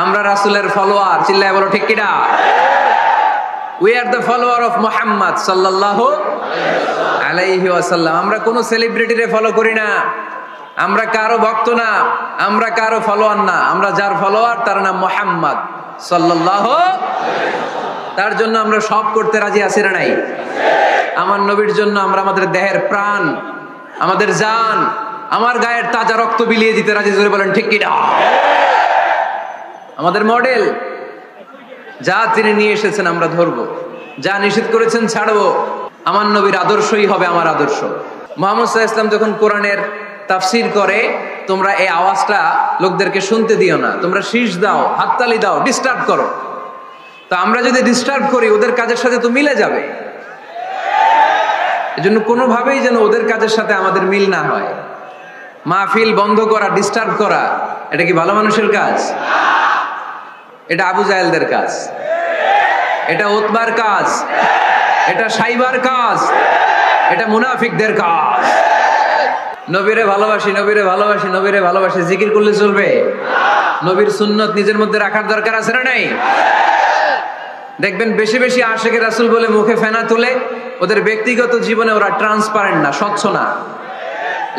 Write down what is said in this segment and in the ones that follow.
আমরা রাসূলের ফলোয়ার, চিল্লায় বলো ঠিক কিনা? We are the follower of Muhammad sallallahu alayhi wasallam. আমরা কোন সেলিব্রিটিরে ফলো করি না, আমরা কারো ভক্ত না, আমরা কারো ফলোয়ার না। আমরা যার ফলোয়ার তার নাম মুহাম্মদ সাল্লাল্লাহু আলাইহি ওয়াসাল্লাম। তার জন্য আমরা সব করতে রাজি আছি না নাই? আমার নবীর জন্য আমরা আমাদের দেহের প্রাণ, আমাদের জান, আমার গায়ের তাজা রক্ত বিলিয়ে দিতে রাজি। জোরে বলেন ঠিক কিনা? আমাদের মডেল, যা তিনি নিয়ে এসেছেন আমরা ধরবো, যা নিষেধ করেছেন ছাড়বো। আমার নবীর আদর্শই হবে আমার আদর্শ। মুহাম্মদ সাল্লাল্লাহু আলাইহি ওয়াসাল্লাম যখন কোরআনের তাফসীর করে, তোমরা এই আওয়াজটা লোকদেরকে শুনতে দিও না, তোমরা শীষ দাও, হাততালি দাও, ডিস্টার্ব করো। তো আমরা যদি ডিস্টার্ব করি, ওদের কাজের সাথে তো মিলে যাবে। এজন্য কোনোভাবেই যেন ওদের কাজের সাথে আমাদের মিল না হয়। মাহফিল বন্ধ করা, ডিস্টার্ব করা, এটা কি ভালো মানুষের কাজ? এটা আবু জাহেলদের কাজ, এটা উতবার কাজ, এটা সাইবার কাজ, এটা মুনাফিকদের কাজ। নবীরে ভালোবাসি, নবীরে ভালোবাসি, নবীরে ভালোবাসি জিকির করলে চলবে? নবীর সুন্নত নিজের মধ্যে রাখার দরকার আছে না নাই? দেখবেন বেশি বেশি আশিকে রাসূল বলে মুখে ফেনা তুলে, ওদের ব্যক্তিগত জীবনে ওরা ট্রান্সপারেন্ট না, স্বচ্ছ না,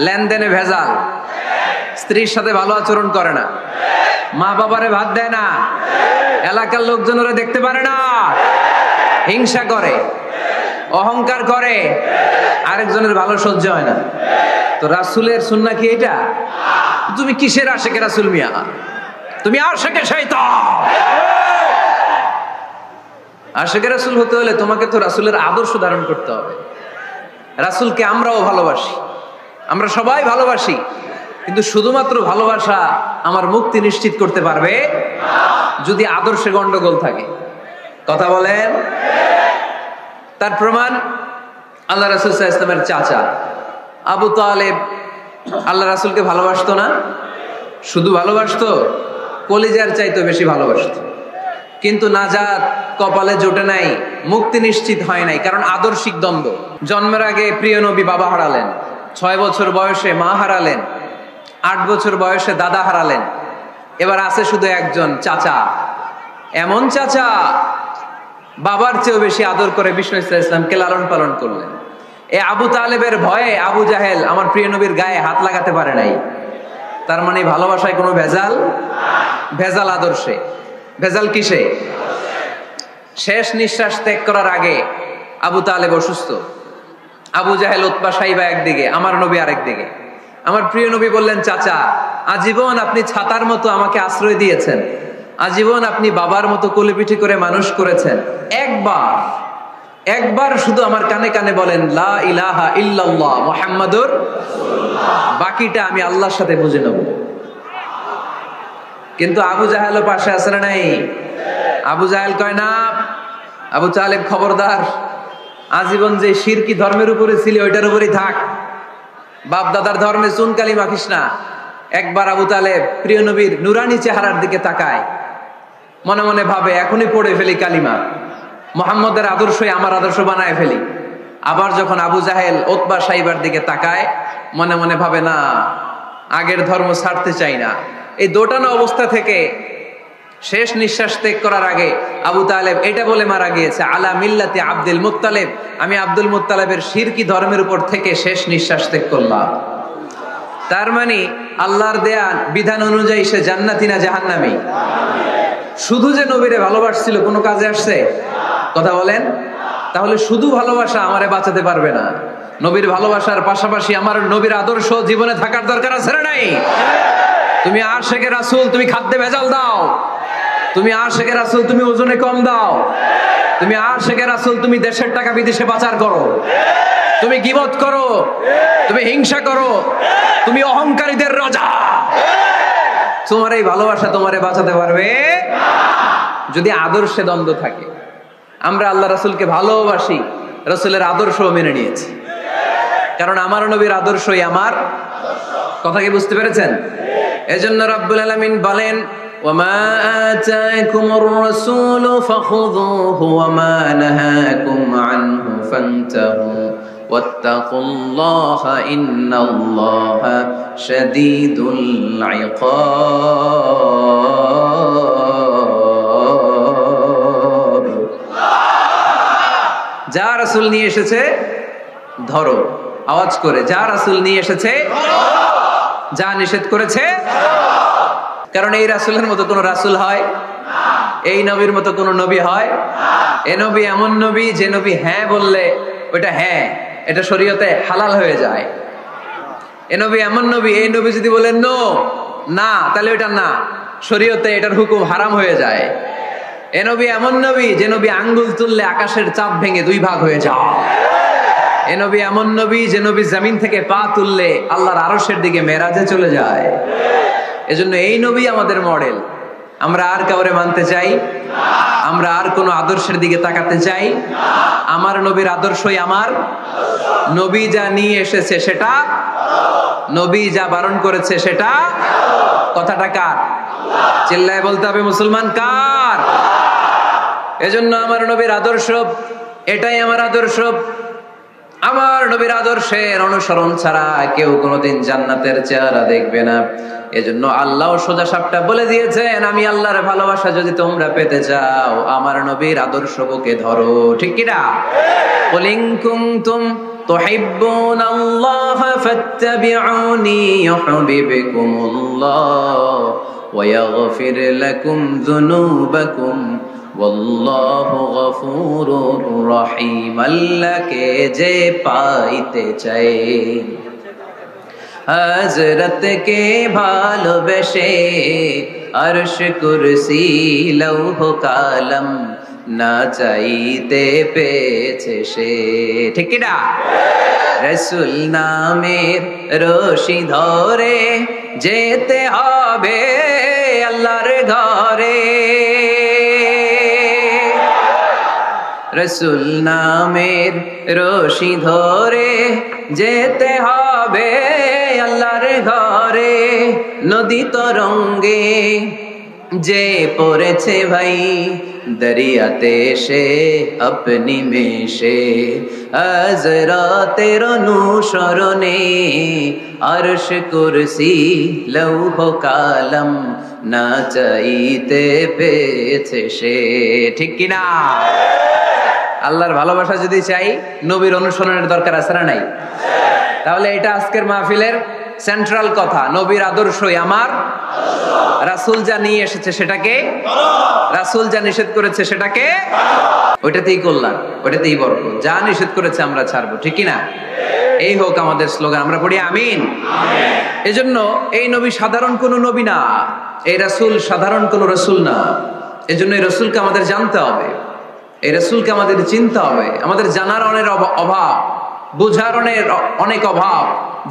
লেনদেনে ভেজাল, স্ত্রীর সাথে ভালো আচরণ করে না, মা বাবারে ভাত দেয় না, এলাকার লোকজন ওরা দেখতে পারে না, হিংসা করে, অহংকার করে, আরেকজনের ভালো সহ্য হয় না। তো রাসূলের সুন্নাহ কি এটা? তুমি কিসের আশিকে রাসূল মিয়া? তুমি আশিকে শয়তান। আশিকে রাসূল হতে হলে তোমাকে তো রাসূলের আদর্শ ধারণ করতে হবে। রাসূলকে আমরাও ভালোবাসি, আমরা সবাই ভালোবাসি, কিন্তু শুধুমাত্র ভালোবাসা আমার মুক্তি নিশ্চিত করতে পারবে যদি আদর্শে গন্ডগোল থাকে। কথা বলেন? তার প্রমাণ আল্লাহ রাসূল সাল্লাল্লাহু আলাইহি ওয়াসাল্লামের চাচা আবু তালেব আল্লাহ রাসূলকে ভালোবাসতো না? শুধু ভালোবাসতো, কলিজার চাইতে বেশি ভালোবাসতো। কিন্তু নাজাত কপালে জোটে নাই, মুক্তি নিশ্চিত হয় নাই, কারণ আদর্শিক দ্বন্দ্ব। জন্মের আগে প্রিয় নবী বাবা হারালেন, 6 বছর বয়সে মা হারালেন, 8 বছর বয়সে দাদা হারালেন, এবার আছে শুধু একজন চাচা। এমন চাচা বাবার চেয়েও বেশি আদর করে বিষ্ণু ইসলামকে লালন পালন করলেন। এই আবু তালেবের ভয়ে আবু জাহেল আমার প্রিয় নবীর গায়ে হাত লাগাতে পারে নাই। তার মানে ভালোবাসায় কোনো ভেজাল? ভেজাল আদর্শে। ভেজাল কিসে? শেষ নিঃশ্বাস ত্যাগ করার আগে আবু তালেব অসুস্থ, আবু জাহেল, উতবা, সাইবা একদিকে, আমার নবী আরেক দিকে। আমার প্রিয় নবী বললেন, চাচা, আজীবন আপনি ছাতার মতো আমাকে আশ্রয় দিয়েছেন, আজীবন আপনি বাবার মতো কোলেপিঠি করে মানুষ করেছেন, একবার শুধু আমার কানে কানে বলেন লা ইলাহা ইল্লাল্লাহ মুহাম্মাদুর রাসূলুল্লাহ, বাকিটা আমি আল্লাহর সাথে বুঝে নেব। কিন্তু আবু জাহেলও পাশে আছে না নাই? আবু জাহেল কয় না, আবু তালেব খবরদার, আজীবন যে শিরকি ধর্মের উপরে ছিল ওইটার উপরেই থাক, বাপ দাদার ধর্মে চুনকালি মাখিস না। একবার আবু তালেব প্রিয় নবীর নুরানি চেহারার দিকে তাকায়, মনে মনে ভাবে এখনই পড়ে ফেলি কালিমা, মুহাম্মদের আদর্শই আমার আদর্শ বানায় ফেলি। আবার যখন আবু জাহেল উতবা সাইবার দিকে তাকায়, মনে মনে ভাবে না, আগের ধর্ম ছাড়তে চাই না। এই দোটানা অবস্থা থেকে শেষ নিঃশ্বাস ত্যাগ করার আগে আবু তালেব এটা বলে মারা গিয়েছে, আলা মিল্লাতি আব্দুল মুত্তালিব, আমি আব্দুল মুত্তালিবের শিরকি ধর্মের উপর থেকে শেষ নিঃশ্বাস ত্যাগ করলাম। তার মানে আল্লাহর দেয়া বিধান অনুযায়ী সে জান্নাতি না জাহান্নামী? শুধু যে নবীরে ভালোবাসছিল কোনো কাজে আসছে? কথা বলেন। তাহলে শুধু ভালোবাসা আমারে বাঁচাতে পারবে না। নবীর ভালোবাসার পাশাপাশি আমার নবীর আদর্শ জীবনে থাকার দরকার আছে না নাই? তুমি আশিকে রাসূল, তুমি খাদ্যে ভেজাল দাও, তুমি আশিকে রাসূল, তুমি ওজনে কম দাও, তুমি আশিকে রাসূল, তুমি দেশের টাকা বিদেশে পাচার করো, তুমি গীবত করো, তুমি হিংসা করো, তুমি অহংকারীদের রাজা, তোমার এই ভালোবাসা তোমারে বাঁচাতে পারবে যদি আদর্শে দ্বন্দ্ব থাকে। আমরা আল্লাহ রাসূলকে ভালোবাসি, রাসূলের আদর্শও মেনে নিয়েছি, কারণ আমার নবীর আদর্শই আমার কথা। কি বুঝতে পেরেছেন? এজন্য রাব্বুল আলামিন বলেন, ওয়ামা আতাকুমুর রাসূলু ফাখুযুহু ওয়ামা নাহাকুম আনহু ফান্তাহু ওয়াত্তাকুল্লাহা ইন্নাল্লাহা শাদীদুল ইকাব। রাসূল নিয়ে এসেছে ধরো, আওয়াজ করে, যা রাসূল নিয়ে এসেছে, যা নিষেধ করেছে। কারণ এই রাসূলের মতো কোন রাসূল হয়? এই নবীর মতো কোন নবী হয়? এ নবী এমন নবী যে নবী হ্যাঁ বললে ওটা হ্যাঁ, এটা শরীয়তে হালাল হয়ে যায়। এ নবী এমন নবী, এই নবী যদি বলেন নো, না, তাহলে ওটা না, শরীয়তে এটার হুকুম হারাম হয়ে যায়। এ নবী এমন নবী যে নবী আঙ্গুল তুললে আকাশের চাঁদ ভেঙে 2 ভাগ হয়ে যায়। এ নবী এমন নবী যে নবী জমিন থেকে পা তুললে আল্লাহর আরশের দিকে মেরাজে চলে যায়। এজন্য এই নবী আমাদের মডেল। আমরা আর কাউরে মানতে চাই? আমরা আর কোন আদর্শের দিকে তাকাতে চাই? আমার নবীর আদর্শই আমার। নবী যা নিয়ে এসেছে সেটা, নবী যা বারণ করেছে সেটা। কথাটা কার? চিল্লায় বলতে হবে মুসলমান কার? এজন্য আমার নবীর আদর্শ, এটাই আমার আদর্শ। আমার নবীর আদর্শের অনুসরণ ছাড়া কেউ কোনোদিন জান্নাতের চেহারা দেখবে না। এজন্য আল্লাহ সোজা সাপটা বলে দিয়েছেন, আমি আল্লাহর ভালোবাসা যদি তোমরা পেতে চাও আমার নবীর আদর্শ বুকে ধরো। ঠিক কি না? কুল ইন কুনতুম তুহিব্বুনাল্লাহা ফাত্তাবিউনি ইউহিব্বুকুমুল্লাহ ওয়া ইয়াগফির লাকুম যুনুবাকুম ওয়াল্লাহু গফুরুর রহিম। আল্লাহকে যে পাইতে চায়, হযরতকে ভালোবেসে আরশ কুরসি লৌহ কালাম না চাইতে পেয়েছে সে। ঠিক কি না? রাসূল নামের রশি ধরে যেতে হবে আল্লাহর ঘরে। রাসূল নামের রশি ধরে যেতে হবে আল্লাহর ঘরে। নদী তরঙ্গে যে পড়েছে ভাই দরিয়াতে সে আপনি মেশে, হযরতের অনুসরণে আরশ কুরসি লৌহ কালাম না চাইতে পেয়েছে সে। ঠিক কিনা? আল্লাহর ভালোবাসা যদি চাই, নবীর অনুসরণের দরকার আছে না নাই? তাহলে এটা আজকের মাহফিলের সেন্ট্রাল কথা। নবীর আদর্শই আমার। রাসূল যা নিয়ে এসেছে সেটাকে, রাসূল যা নিষেধ করেছে সেটাকে, ওইটাতেই কল্যাণ, ওইটাতেই বরকত। যা নিষেধ করেছে আমরা ছাড়বো। ঠিক কিনা? এই হোক আমাদের স্লোগান। আমরা পড়ি আমিন। এজন্য এই নবী সাধারণ কোন নবী না, এই রাসূল সাধারণ কোন রাসূল না। এজন্য এই রাসূলকে আমাদের জানতে হবে, এই রাসূলকে আমাদের চিনতে হবে। আমাদের জানার অনেক অভাব, বোঝার অনেক অভাব,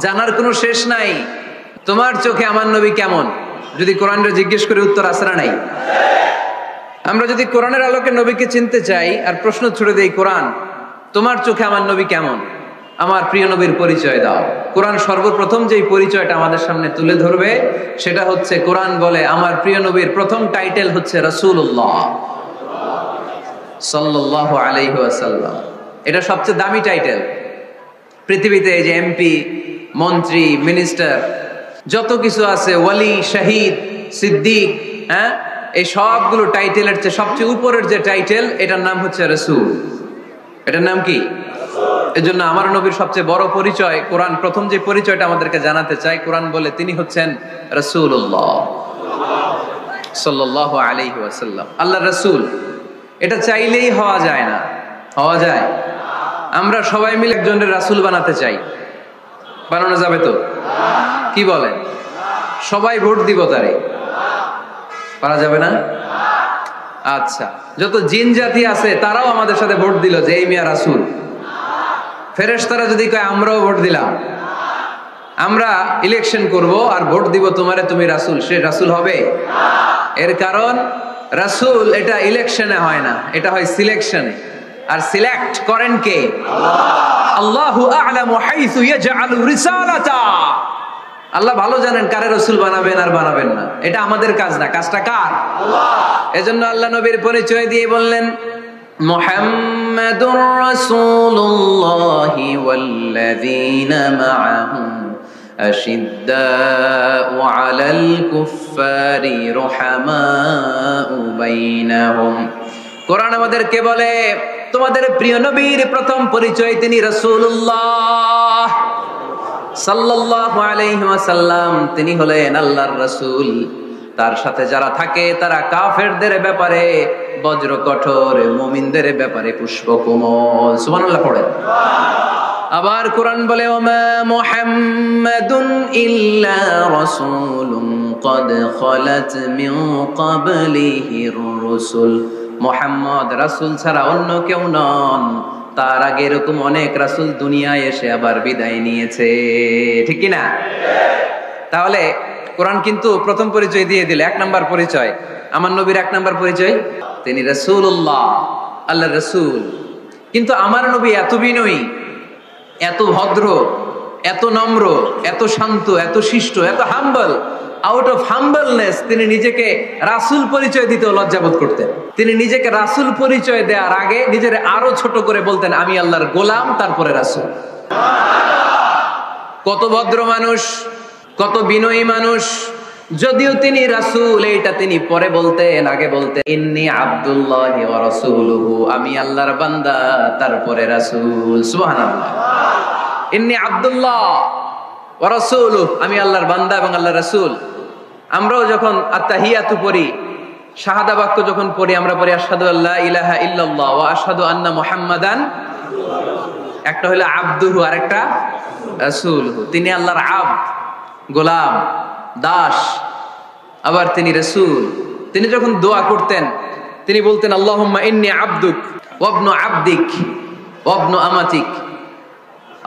জানার কোনো শেষ নাই। তোমার চোখে আমার নবী কেমন যদি কোরআনরে জিজ্ঞেস করে উত্তর আছে না নাই? আমরা যদি কোরআনের আলোকে নবীকে চিনতে চাই আর প্রশ্ন ছুড়ে দেই, কোরআন তোমার চোখে আমার নবী কেমন, আমার প্রিয় নবীর পরিচয় দাও। কোরআন সর্বপ্রথম যেই পরিচয়টা আমাদের সামনে তুলে ধরবে সেটা হচ্ছে, কোরআন বলে আমার প্রিয় নবীর প্রথম টাইটেল হচ্ছে রাসূলুল্লাহ সাল্লাল্লাহু আলাইহি ওয়াসাল্লাম। এটা সবচেয়ে দামি টাইটেল পৃথিবীতে। এই যে এমপি, মন্ত্রী, মিনিস্টার, যত কিছু আছে, ওয়ালি, শহীদ, সিদ্দিক, হ্যাঁ, এই সবগুলো টাইটেলের চেয়ে সবচেয়ে উপরের যে টাইটেল, এটার নাম হচ্ছে রাসূল। এটার নাম কি? এজন্য আমার নবীর সবচেয়ে বড় পরিচয়, কোরআন প্রথম যে পরিচয়টা আমাদেরকে জানাতে চাই, কোরআন বলে তিনি হচ্ছেন রাসূলুল্লাহ সাল্লাল্লাহু আলাইহি ওয়াসাল্লাম, আল্লাহর রাসূল। এটা চাইলেই হওয়া যায় না। হওয়া যায়? আমরা সবাই মিলে একজনের রাসূল বানাতে চাই, বানানো যাবে তো? কি বলে? সবাই ভোট দিব তারে, পারা যাবে না? আচ্ছা, যত জিন জাতি আছে তারাও আমাদের সাথে ভোট দিল যে এই মিয়া রাসূল। ফেরেশতারা যদি কয় আমরাও ভোট দিলাম, আমরা ইলেকশন করব আর ভোট দিব তোমারে, তুমি রাসূল, সে রাসূল হবে? এর কারণ রাসূল এটা ইলেকশনে হয় না, এটা হয় সিলেকশনে। আর সিলেক্ট করেন কে? আল্লাহু আ'লামু হাইসু ইয়াজআলু রিসালাতা। আল্লাহ ভালো জানেন কারে রাসূল বানাবেন আর বানাবেন না। এটা আমাদের কাজ না, কাজটা কার? আল্লাহ। এজন্য আল্লাহ নবীর পরিচয় দিয়ে বললেন, মুহাম্মাদুর রাসূলুল্লাহি ওয়াল্লাযীনা মা'আহু আশিদ্দাউ আলাল কুফফারি রুহামাউ বাইনাহুম। কোরআন আমাদেরকে বলে তোমাদের প্রিয় নবীর প্রথম পরিচয় তিনি রাসূলুল্লাহ সাল্লাল্লাহু আলাইহি ওয়াসাল্লাম। তিনি হলেন আল্লাহর রাসূল। তার সাথে যারা থাকে তারা কাফেরদের ব্যাপারে বজ্র কঠোর, মুমিনদের ব্যাপারে পুষ্পকোমল। সুবহানাল্লাহ পড়েন। আবার কোরআন বলে ওমা মুহাম্মাদুন ইল্লা রাসূলুন ক্বাদ খালাত মিন ক্বাবলিহির রাসূল। মুহাম্মদ রাসূল ছাড়া অন্য কেউ নন, তার আগে এরকম অনেক রাসূল দুনিয়ায় এসে আবার বিদায় নিয়েছে, ঠিক কি না? তাহলে কোরআন কিন্তু প্রথম পরিচয় দিয়ে দিল, 1 নাম্বার পরিচয়। আমার নবীর 1 নাম্বার পরিচয় তিনি রাসূলুল্লাহ, আল্লাহর রাসূল। কিন্তু আমার নবী এত বিনয়ী, এত ভদ্র, এত নম্র, এত শান্ত, এত শিষ্ট, এত হাম্বল। আউট অফ হাম্বলনেস তিনি নিজেকে রাসূল পরিচয় দিতে লজ্জাবোধ করতেন। তিনি নিজেকে রাসূল পরিচয় দেওয়ার আগে নিজের আরো ছোট করে বলতেন আমি আল্লাহর গোলাম, তারপরে রাসূল। কত ভদ্র মানুষ, কত বিনয়ী মানুষ। যদিও তিনি রাসূল, এইটা তিনি পরে বলতেন, আগে বলতেন ইন্নী আব্দুল্লাহি ওয়া রাসূলুহু, আমি আল্লাহর বান্দা তারপরে রাসূল। সুবহানাল্লাহ। ইন্নী আব্দুল্লাহ ওয়া রাসূলুহু, আমি আল্লাহর বান্দা এবং আল্লাহর রাসূল। আমরাও যখন আত্তাহিয়াতু পড়ি, শাহাদা বাক্য যখন পড়ি, আমরা পড়ি আশহাদু আল্লা ইলাহা ইল্লাল্লাহ ওয়া আশহাদু আন্না মুহাম্মাদান। একটা হলো আব্দুহু আর একটা রাসূলুহু। তিনি আল্লাহর আব্দ, গোলাম, দাস, আবার তিনি রাসূল। তিনি যখন দোয়া করতেন তিনি বলতেন আল্লাহুম্মা ইন্নী আবদুক ওয়া ইবনু আবদিক ওয়া ইবনু আমাতিক।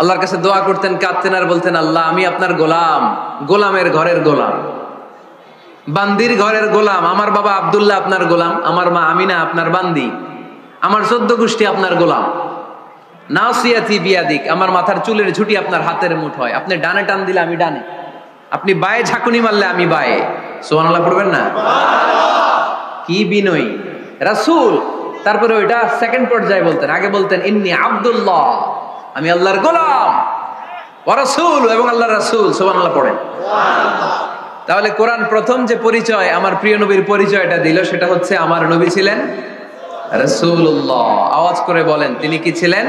আল্লাহর কাছে দোয়া করতেন, কাঁদতেন আর বলতেন আল্লাহ আমি আপনার গোলাম, গোলামের ঘরের গোলাম, বান্দির ঘরের গোলাম। আমার বাবা আব্দুল্লাহ আপনার গোলাম, আমার মা আমিনা আপনার বান্দি, আমার 14 গোষ্ঠী আপনার গোলাম। নাসিয়াতি বিয়াদিক, আমার মাথার চুলের ঝুঁটি আপনার হাতের মুঠোয়। আপনি ডানে টান দিলে আমি ডানে, আপনি বায়ে ঝাঁকুনি মারলে আমি বায়ে। সুবহানাল্লাহ পড়বেন না? কি বিনয়ী রাসূল। তারপরে ওইটা সেকেন্ড পর্যায়ে বলতেন। আগে বলতেন ইন্নী আব্দুল্লাহ, আমি আল্লাহর গোলাম, ওয়া রাসূল, এবং আল্লাহর রাসূল। সুবহানাল্লাহ পড়েন। তাহলে কোরআন প্রথম যে পরিচয় আমার প্রিয় নবীর পরিচয়টা দিল, সেটা হচ্ছে আমার নবী ছিলেন রাসূলুল্লাহ। আওয়াজ করে বলেন তিনি কি ছিলেন?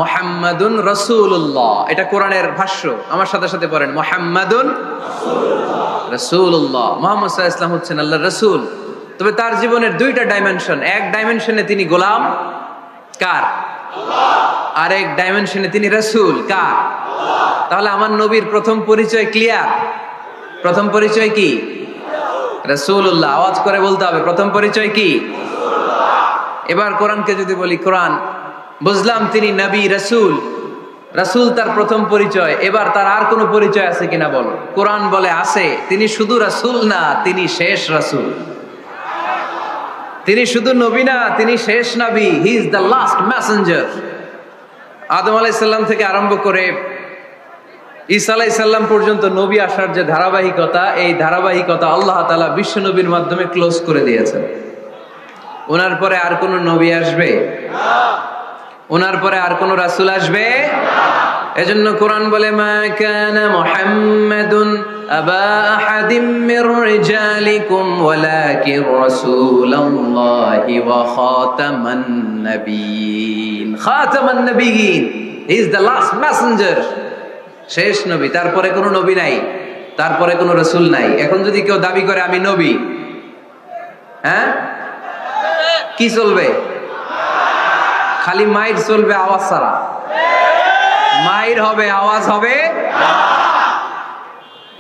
মুহাম্মাদুন রাসূলুল্লাহ। এটা কোরআনের ভাষ্য। আমার সাথে সাথে পড়েন মুহাম্মাদুন রাসূলুল্লাহ। মুহাম্মদ সাল্লাল্লাহু আলাইহি ওয়াসাল্লাম হচ্ছেন আল্লাহর রাসূল। তবে তার জীবনের 2টা ডাইমেনশন। এক ডাইমেনশনে তিনি গোলাম, কার? আল্লাহ। আরেক ডাইমেনশনে তিনি রাসূল, কার? আল্লাহ। তাহলে আমার নবীর প্রথম পরিচয় ক্লিয়ার। প্রথম পরিচয় কি? রাসূলুল্লাহ। আওয়াজ করে বলতে হবে প্রথম পরিচয় কি? রাসূলুল্লাহ। এবার কোরআনকে যদি বলি, কোরআন বুঝলাম তিনি নবী, রাসূল। রাসূল তার প্রথম পরিচয়। এবার তার আর কোনো পরিচয় আছে কিনা বলো? কোরআন বলে আছে। তিনি শুধু রাসূল না, তিনি শেষ রাসূল। তিনি শুধু নবী না, তিনি শেষ নবী। He is the last messenger. আদম আলাইহিস সালাম থেকে আরম্ভ করে ঈসা আলাইহিস সালাম পর্যন্ত নবী আসার যে ধারাবাহিকতা, এই ধারাবাহিকতা আল্লাহ তাআলা বিশ্ব নবীর মাধ্যমে ক্লোজ করে দিয়েছেন। ওনার পরে আর কোন নবী আসবে না, ওনার পরে আর কোন রাসূল আসবে না। এজন্য কোরআন বলে মা কানা মুহাম্মাদুন আবা আহাদিম মির রিজালিকুম ওয়ালাকিন রাসূলুল্লাহি ওয়া খাতামান নাবিয়িন। খাতামান নাবিয়িন, he is the last messenger, শেষ নবী। তারপরে কোনো নবী নাই, তারপরে কোনো রাসূল নাই। এখন যদি কেউ দাবি করে আমি নবী, হ্যাঁ কি চলবে? খালি মাইর চলবে, আওয়াজ ছাড়া। মাইর হবে, আওয়াজ হবে।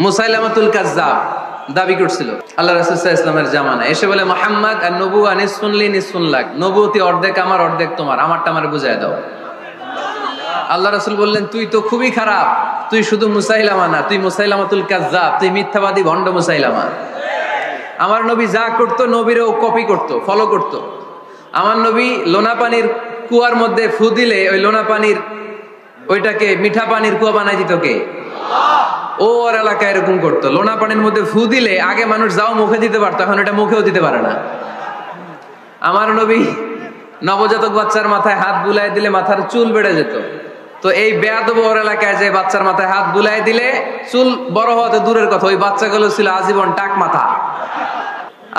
মুসাইলামাতুল কাজ্জাব দাবি করছিল আল্লাহ রাসূল সাল্লাল্লাহু আলাইহি ওয়াসাল্লামের জামানায়, এসে বলে মুহাম্মদ আর নবুয়া নিসফুন লি নিসফুন লাক, নবুয়তি অর্ধেক আমার অর্ধেক তোমার, আমারটা আমারে বুঝায় দাও। আল্লাহ রাসূল বললেন তুই তো খুবই খারাপ, তুই শুধু মুসাইলামা না, তুই মুসাইলামাতুল কাজ্জাব, তুই মিথ্যাবাদী ভণ্ড মুসাইলামা। আমার নবী যা করতো নবীরও কপি করতো, ফলো করতো। আমার নবী লোনা পানির কুয়ার মধ্যে ফু দিলে ওই লোনা পানির ওইটাকে মিঠা পানির কুয়া বানাই দিত কে? ও ওর এলাকায় এরকম করতো। লোনা পানির মধ্যে ফু দিলে আগে মানুষ যাও মুখে দিতে পারতো, এখন এটা মুখেও দিতে পারে না। আমার নবী নবজাতক বাচ্চার মাথায় হাত বুলাই দিলে মাথার চুল বেড়ে যেত। তো এই বেয়াদব ওর এলাকায় যে বাচ্চার মাথায় হাত বুলাই দিলে চুল বড় হওয়া তো দূরের কথা, ওই বাচ্চাগুলো ছিল আজীবন টাক মাথা।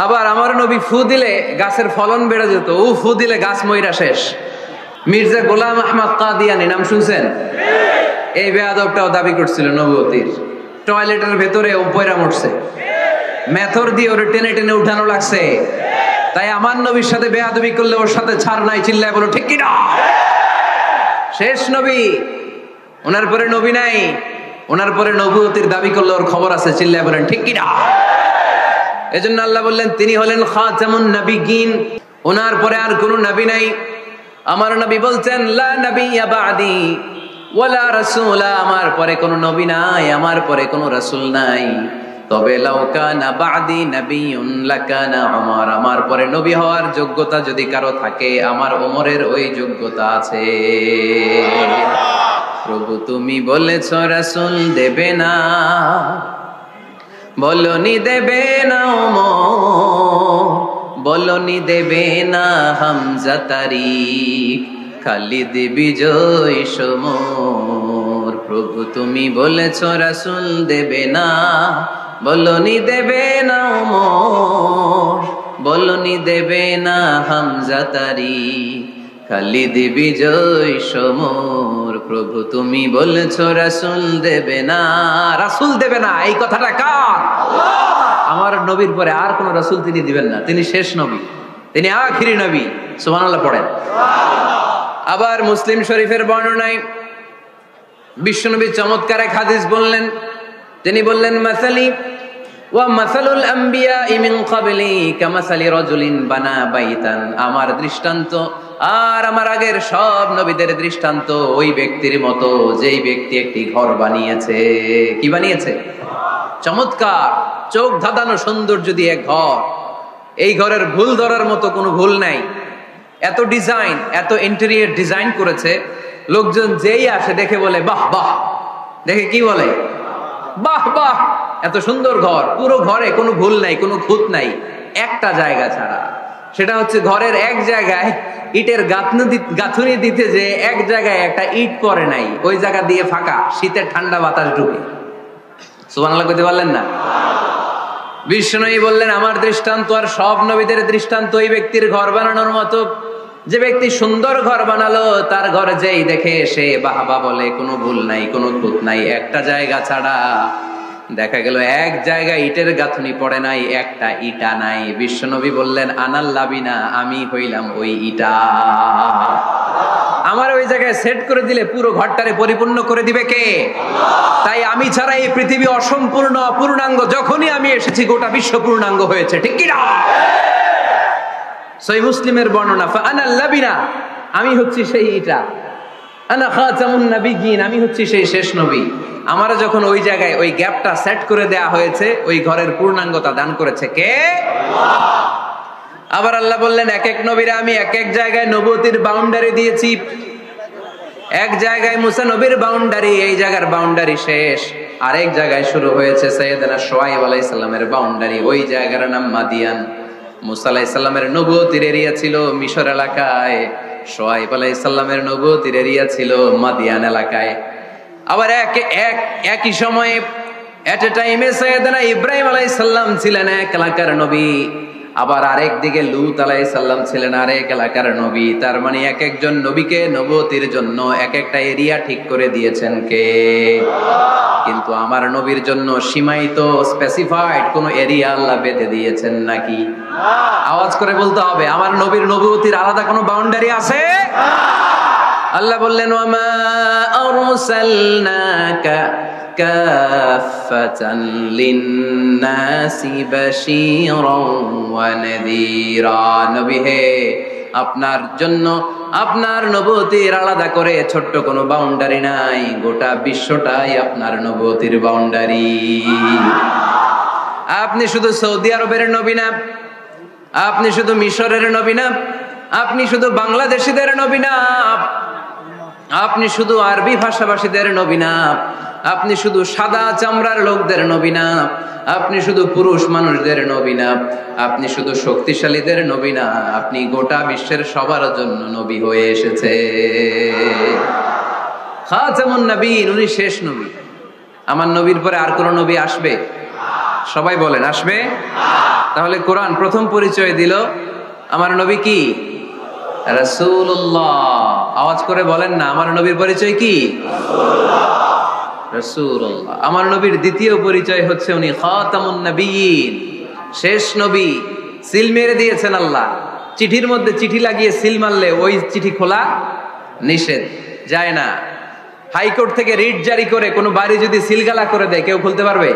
আবার আমার নবী ফু দিলে গাছের ফলন বেড়ে যেত, ও ফু দিলে গাছ মইরা শেষ। মির্জা গোলাম আহমদ কাদিয়ানী নাম শুনছেন? এই বেয়াদবটাও দাবি করছিল নবুয়তির। টয়লেটের ভেতরে ও পয়রা মরছে, মেথর দিয়ে ওরে টেনে টেনে উঠানো লাগছে। তাই আমার নবীর সাথে বেয়াদবি করলে ওর সাথে ছাড় নাই, চিল্লায় বলো ঠিক কিনা? শেষ নবী, ওনার পরে নবী নাই, ওনার পরে নবুয়তির দাবি করলে ওর খবর আছে, চিল্লায় বলেন ঠিক কিনা? এজন্য আল্লাহ বললেন তিনি হলেন খাতামুন নবিয়্যিন, ওনার পরে আর কোনো নবী নাই। আমার নবী বলছেন লা নাবিয়্যা বা'দি ওয়ালা রাসূলা, আমার পরে কোনো নবী নাই, আমার পরে কোনো রাসূল নাই। তবে লাউ কানা বা'দি নাবিয়্যুন লাকানা উমর, আমার পরে নবী হওয়ার যোগ্যতা যদি কারো থাকে আমার ওমরের ওই যোগ্যতা আছে। প্রভু তুমি বলেছো রাসূল দেবে না, বলনি দেবে না ওমর, বলনি দেবে না হামজা তারিক, খালিদ বিজয় সমর। প্রভু তুমি বলেছো রাসূল দেবে না, বলনি দেবে না ওমর, বলনি দেবে না হামজা তারিক, খালিদ বিজয় সমর। প্রভু তুমি বলেছো রাসূল দেবে না, রাসূল দেবে না, এই কথাটা কার? আমার নবীর পরে আর কোন রাসূল তিনি দিবেন না, তিনি শেষ নবী, তিনি আখিরি নবী। সুবহানাল্লাহ পড়েন। আবার মুসলিম শরীফের বর্ণনায় বিশ্বনবী চমৎকার এক হাদিস বললেন, তিনি বললেন মাসালি ওয়া মাসালুল আম্বিয়া মিন ক্বাবলি কামাসালি রাজুলিন বানা বাইতান, আমার দৃষ্টান্ত আর আমার আগের সব নবীদের দৃষ্টান্ত ওই ব্যক্তির মতো যেই ব্যক্তি একটি ঘর বানিয়েছে। কি বানিয়েছে? চমৎকার চোখ ধাঁধানো সৌন্দর্য দিয়ে এক ঘর। এই ঘরের ভুল ধরার মতো কোনো ভুল নাই, এত ডিজাইন, এত ইন্টেরিয়র ডিজাইন করেছে, লোকজন যেই আসে দেখে বলে বাহ বাহ, দেখে কি বলে? বাহ বাহ, এত সুন্দর ঘর। পুরো ঘরে কোনো ভুল নাই, কোনো খুঁত নাই, একটা জায়গা ছাড়া, সেটা হচ্ছে ঘরের এক জায়গায় ইটের গাঁথুনি দিতে যে এক জায়গায় একটা ইট পড়ে নাই, ওই জায়গা দিয়ে ফাঁকা, শীতের ঠান্ডা বাতাস ঢুকে। সুবহানাল্লাহ কইতে পারলেন না? বিষ্ণুই বললেন আমার দৃষ্টান্ত আর সব নবীদের দৃষ্টান্ত ওই ব্যক্তির ঘর বানানোর মতো, যে ব্যক্তি সুন্দর ঘর বানালো তার ঘর যেই দেখে সে বাহবা বলে, কোনো ভুল নাই, কোনো খুঁত নাই, একটা জায়গা ছাড়া। দেখা গেল এক জায়গায় ইটের গাঁথুনি পড়ে নাই, একটা ইটা নাই। বিশ্বনবী বললেন আনাল লাবিনা, আমি হইলাম ওই ইটা। আমার ওই জায়গায় সেট করে দিলে পুরো ঘরটারে পরিপূর্ণ করে দিবে কে? তাই আমি ছাড়া এই পৃথিবী অসম্পূর্ণ, অপূর্ণাঙ্গ। যখনই আমি এসেছি গোটা বিশ্ব পূর্ণাঙ্গ হয়েছে, ঠিক কি না? সহিহ মুসলিমের বর্ণনা, ফাআনাল লাবিনা, আমি হচ্ছি সেই ইটা, আনা খাতামুন নবিয়্যিন, আমি হচ্ছি সেই শেষ নবী। আমারা যখন ওই জায়গায় ওই গ্যাপটা সেট করে দেয়া হয়েছে, ওই ঘরের পূর্ণাঙ্গতা দান করেছে কে? আল্লাহ। আবার আল্লাহ বললেন এক এক নবীরে আমি এক এক জায়গায় নবুয়তির বাউন্ডারি দিয়েছি। এক জায়গায় মুসা নবীর বাউন্ডারি, এই জায়গার বাউন্ডারি শেষ। আরেক জায়গায় শুরু হয়েছে সাইয়েদনা শুআয়ব আলাইহিস সালামের বাউন্ডারি, ওই জায়গার নাম মাদিয়ান। মুসা আলাইহিস সালামের নবুয়তির এরিয়া ছিল মিশর এলাকায়, শুআয়ব আলাইহিস সালামের নবুয়তির এরিয়া ছিল মাদিয়ান এলাকায়। আবার একই সময়ে এট এ টাইমে সাইয়েদনা ইব্রাহিম আলাইহিস সালাম ছিলেন এক এলাকার নবী, আবার আরেক দিকে লূত আলাইহিস সালাম ছিলেন আরেক এলাকার নবী। তার মানে এক একজন নবীকে নবুয়তির জন্য এক একটা এরিয়া ঠিক করে দিয়েছেন কে? কিন্তু আমার নবীর জন্য সীমায়িত স্পেসিফাইড কোন এরিয়া আল্লাহ বেঁধে দিয়েছেন নাকি? আওয়াজ করে বলতে হবে, আমার নবীর নবুয়তির আলাদা কোনো বাউন্ডারি আছে? আল্লাহ বললেন ওয়ামা আরসালনাকা কাফাতান লিন্নাসি বাশীরান ওয়া নাযীরা, নবী হে আপনার জন্য আপনার নবুয়তির আলাদা করে ছোট্ট কোনো বাউন্ডারি নাই, গোটা বিশ্বটাই আপনার নবুয়তির বাউন্ডারি। আপনি শুধু সৌদি আরবের নবী না, আপনি শুধু মিশরের নবী না, আপনি শুধু বাংলাদেশিদের নবী না, আপনি শুধু আরবি ভাষাভাষীদের নবী না, আপনি শুধু সাদা চামড়ার লোকদের নবী না, আপনি শুধু পুরুষ মানুষদের নবী না, আপনি শুধু শক্তিশালীদের নবী না, আপনি গোটা বিশ্বের সবার জন্য নবী হয়ে এসেছে। খাতামুন নবিয়্যিন, উনি শেষ নবী। আমার নবীর পরে আর কোন নবী আসবে? সবাই বলেন আসবে? তাহলে কোরআন প্রথম পরিচয় দিল আমার নবী কি? রাসূলুল্লাহ। আওয়াজ করে বলেন না, আমার নবীর পরিচয় কি? রাসূলুল্লাহ। আমার নবীর দ্বিতীয় পরিচয় হচ্ছে উনি খাতামুন নবিয়্যিন, শেষ নবী। সিল মেরে দিয়েছেন আল্লাহ। চিঠির মধ্যে চিঠি লাগিয়ে সিল মারলে ওই চিঠি খোলা নিষেধ, যায় না। হাইকোর্ট থেকে রিট জারি করে কোনো বাড়ি যদি সিলগালা করে দেয়, কেউ খুলতে পারবে?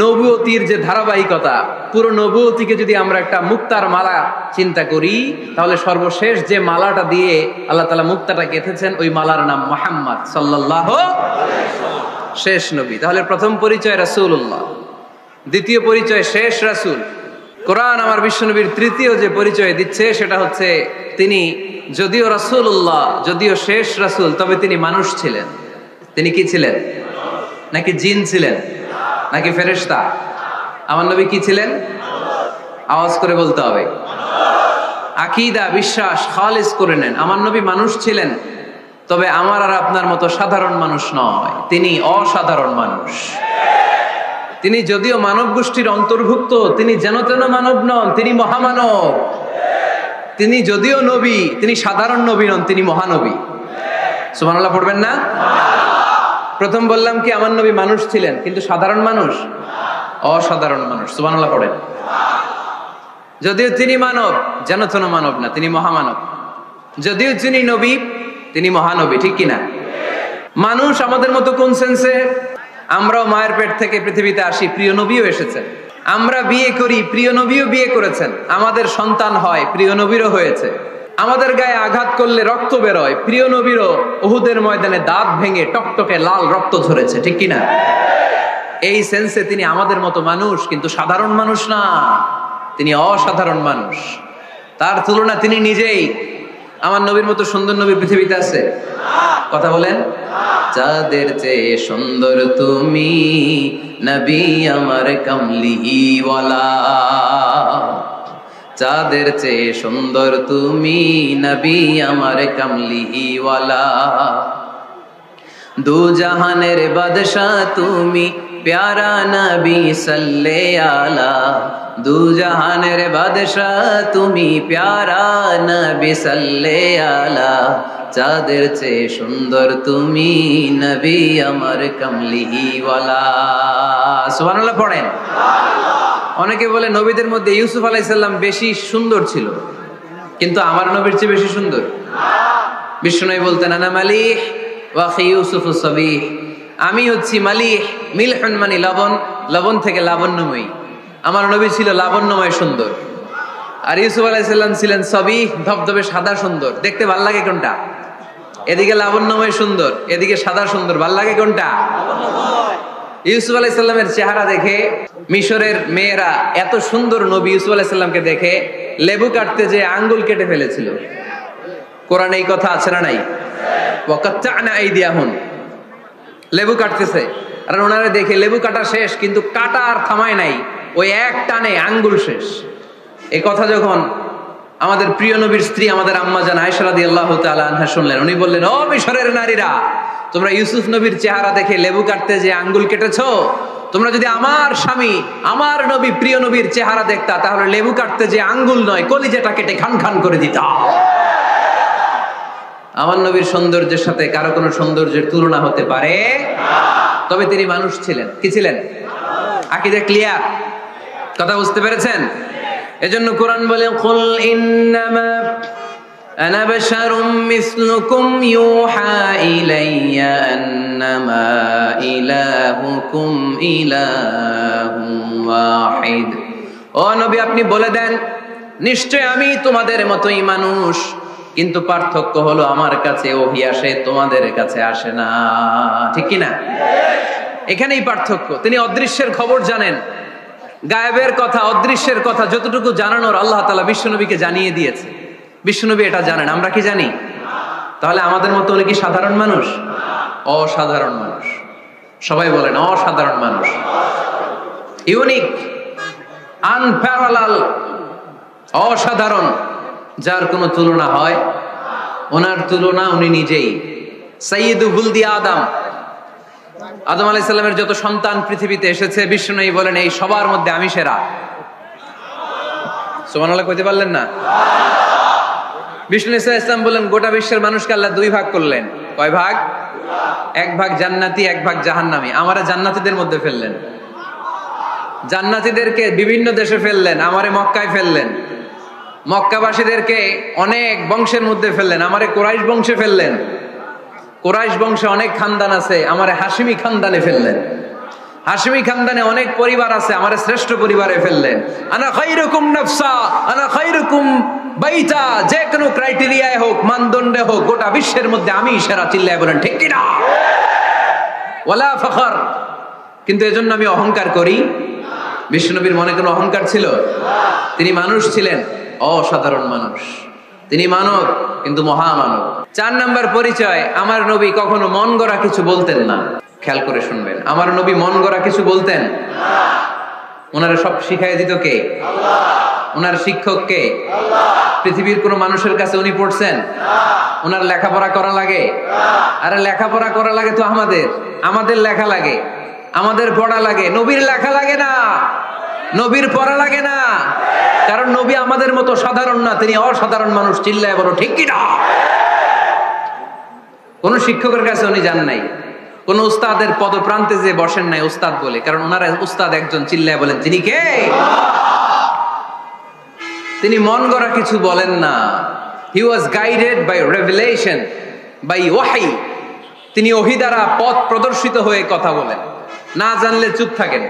নবুয়তির যে ধারাবাহিকতা, পুরো নবুয়তিকে যদি আমরা একটা মুক্তার মালা চিন্তা করি, তাহলে সর্বশেষ যে মালাটা দিয়ে আল্লাহ তাআলা মুক্তাটা গেঁথেছেন, ওই মালার নাম মুহাম্মদ সাল্লাল্লাহু আলাইহি ওয়াসাল্লাম, শেষ নবী। তাহলে প্রথম পরিচয় রাসূলুল্লাহ, দ্বিতীয় পরিচয় শেষ রাসূল। কোরআন আমার বিশ্বনবীর তৃতীয় যে পরিচয় দিচ্ছে সেটা হচ্ছে তিনি যদিও রাসূলুল্লাহ, যদিও শেষ রাসূল, তবে তিনি মানুষ ছিলেন। তিনি কি ছিলেন? নাকি জিন ছিলেন? নাকি ফেরেশতা? আমার নবী কি ছিলেন? আওয়াজ করে বলতে হবে। আকীদা, বিশ্বাস খালিস করে নেন। আমার নবী মানুষ ছিলেন, তবে আমার আর আপনার মতো সাধারণ মানুষ নয়, তিনি অসাধারণ মানুষ। তিনি যদিও মানব গোষ্ঠীর অন্তর্ভুক্ত, তিনি যেন তেন মানব নন, তিনি মহামানব। তিনি যদিও নবী, তিনি সাধারণ নবী নন, তিনি মহানবী। সুবহানাল্লাহ পড়বেন না? প্রথম বললাম কি আমার নবী মানুষ ছিলেন, কিন্তু সাধারণ মানুষ, অসাধারণ মানুষ। সুবহানাল্লাহ পড়েন। যদিও তিনি মানব, যেন তেন মানব না, তিনি মহামানব। যদিও তিনি নবী, তিনি মহানবী। ঠিক কিনা? মানুষ আমাদের মতো কোন সেন্সে? আমরাও মায়ের পেট থেকে পৃথিবীতে আসি, প্রিয় নবীও এসেছেন। আমরা বিয়ে করি, প্রিয় নবীও বিয়ে করেছেন। আমাদের সন্তান হয়, প্রিয় নবীরও হয়েছে। আমাদের গায়ে আঘাত করলে রক্ত বেরোয়, প্রিয় নবীরও উহুদের ময়দানে দাঁত ভেঙে টকটকে লাল রক্ত ঝরেছে। ঠিক কিনা? এই সেন্সে তিনি আমাদের মতো মানুষ, কিন্তু সাধারণ মানুষ না, তিনি অসাধারণ মানুষ। তার তুলনা তিনি নিজেই। আমার নবীর মতো সুন্দর নবী পৃথিবীতে আছে? কথা বলেন। যাদের চেয়ে সুন্দর তুমি নবী আমার কামলিওয়ালা, যাদের চেয়ে সুন্দর তুমি নবী আমার কামলিওয়ালা, দু জাহানের বাদশাহ তুমি প্যারা নবী সাল্লে আলা, দু জাহানের বাদশাহ তুমি প্যারা নবী সাল্লে আলা, যাদের চেয়ে সুন্দর তুমি নবী আমার কামলিওয়ালা। সুবহানাল্লাহ পড়েন। অনেকে বলে নবীদের মধ্যে ইউসুফ আলাইহিস সালাম বেশি সুন্দর ছিল, কিন্তু আমার নবীর চেয়ে বেশি সুন্দর? বিশ্বনবী বলতেন আনা মালিহ ওয়া আখি ইউসুফ সাবিহ, আমি হচ্ছি মালিহ, মিলহুন মানে লবণ, লবণ থেকে লাবণ্যময়ী। আমার নবী ছিল লাবণ্যময় সুন্দর, আর ইউসুফ আলাইহিস সালাম ছিলেন সাবিহ, ধবধবে সাদা সুন্দর। দেখতে ভাল লাগে কোনটা? এদিকে লাবণ্যময় সুন্দর, এদিকে সাদা সুন্দর, ভাল লাগে কোনটা? ইউসুফ আলাইহিস সালামের চেহারা দেখে মিশরের মেয়েরা এত সুন্দর নবী ইউসুফ আলাইহিস সালামকে দেখে লেবু কাটতে যে আঙ্গুল কেটে ফেলেছিল। কোরআনে এই কথা আছে না নাই? ওয়াকাত্তা'না আইদিয়াহুম, লেবু কাটতেছে, আর ওনারা দেখে লেবু কাটা শেষ, কিন্তু কাটা আর থামায় নাই, ওই এক টানে আঙ্গুল শেষ। এই কথা যখন আমাদের প্রিয় নবীর স্ত্রী আমাদের আম্মা জান আয়েশা রাদিয়াল্লাহু তাআলা আনহা শুনলেন, উনি বললেন, ও মিশরের নারীরা, তোমরা ইউসুফ নবীর চেহারা দেখে লেবু কাটতে যে আঙ্গুল কেটেছো, তোমরা যদি আমার স্বামী আমার নবী প্রিয় নবীর চেহারা দেখতা, তাহলে লেবু কাটতে যে আঙ্গুল নয়, কলিজাটা কেটে খান খান করে দিতা। আমার নবীর সৌন্দর্যের সাথে কারো কোনো সৌন্দর্যের তুলনা হতে পারে না। তবে তিনি মানুষ ছিলেন। কি ছিলেন? আকীদা ক্লিয়ার? কথা বুঝতে পেরেছেন? এজন্য কোরআন বলে, কুল ইন্নামা আনা বাশারুম মিসলুকুম ইউহা ইলাইয়া আন্নামা ইলাহুকুম ইলাহুম ওয়াহিদ। ও নবী, আপনি বলে দেন, নিশ্চয় আমি তোমাদের মতোই মানুষ, কিন্তু পার্থক্য হলো আমার কাছে ওহী আসে, তোমাদের কাছে আসে না। ঠিক কি না? এখানেই পার্থক্য। তিনি অদৃশ্যের খবর জানেন, গায়েবের কথা, অদৃশ্যের কথা যতটুকু জানানোর আল্লাহ তাআলা বিশ্বনবীকে জানিয়ে দিয়েছে। বিশ্বনবী এটা জানেন, আমরা কি জানি? তাহলে আমাদের মতো উনি কি সাধারণ মানুষ? অসাধারণ মানুষ। সবাই বলেন অসাধারণ মানুষ। ইউনিক, আনপ্যারালাল, অসাধারণ, যার কোনো তুলনা হয়? ওনার তুলনা উনি নিজেই। সাইয়্যিদু বুলদি আদম, আদম আলাইহিস সালামের যত সন্তান পৃথিবীতে এসেছে, বিশ্বনবী বলেন এই সবার মধ্যে আমি সেরা। সুবহানাল্লাহ কইতে পারলেন না? বিষ্ণু ইসলাম বলেন গোটা বিশ্বের মানুষকে আল্লাহ দুই ভাগ করলেন। কয় ভাগ? এক ভাগ জান্নাতি, এক ভাগ জাহান্নামী। আমারে জান্নাতীদের মধ্যে ফেললেন, জান্নাতীদেরকে বিভিন্ন দেশে ফেললেন, আমারে মক্কায় ফেললেন। মক্কাবাসীদেরকে অনেক বংশের মধ্যে ফেললেন, আমারে কুরাইশ বংশে ফেললেন। কুরাইশ বংশে অনেক খানদান আছে, আমারে হাশিমি খানদানে ফেললেন। হাশিমি খানদানে অনেক পরিবার আছে, আমারে শ্রেষ্ঠ পরিবারে ফেললেন। আনা খায়রুকুম নাফসা আনা খায়রুকুম বাইতা, যে কোনো ক্রাইটেরিয়ায় হোক, মানদণ্ডে হোক, গোটা বিশ্বের মধ্যে আমি সেরা। চিল্লায় বলেন ঠিক কি না? ওয়ালা ফখর। কিন্তু এজন্য আমি অহংকার করি? বিশ্বনবীর মনে কোনো অহংকার ছিল? তিনি মানুষ ছিলেন, অসাধারণ মানুষ। তিনি মানব, কিন্তু মহামানব। 4 নাম্বার পরিচয়, আমার নবী কখনো মন গড়া কিছু বলতেন না। খেয়াল করে শুনবেন, আমার নবী মন গড়া কিছু বলতেন না। ওনারা সব শিখাই দিত কে? আল্লাহ। ওনার শিক্ষক কে? আল্লাহ। পৃথিবীর কোন মানুষের কাছে উনি পড়ছেন? ওনার লেখাপড়া করা লাগে? আরে লেখাপড়া করা লাগে তো আমাদের লেখা লাগে, আমাদের পড়া লাগে। নবীর লেখা লাগে না, নবীর পড়া লাগে না। কারণ নবী আমাদের মতো সাধারণ না, তিনি অসাধারণ মানুষ। চিল্লায় বলো ঠিক কি না? কোন শিক্ষকের কাছে উনি যান নাই, কোন উস্তাদের পদপ্রান্তে যে বসেন নাই উস্তাদ বলে, কারণ ওনার উস্তাদ একজন। চিল্লায় বলেন তিনি কে? তিনি মন গড়া কিছু বলেন না। He was guided by revelation, by ওয়াহি। তিনি ওহী দ্বারা পথ প্রদর্শিত হয়ে কথা বলেন। না জানলে চুপ থাকেন।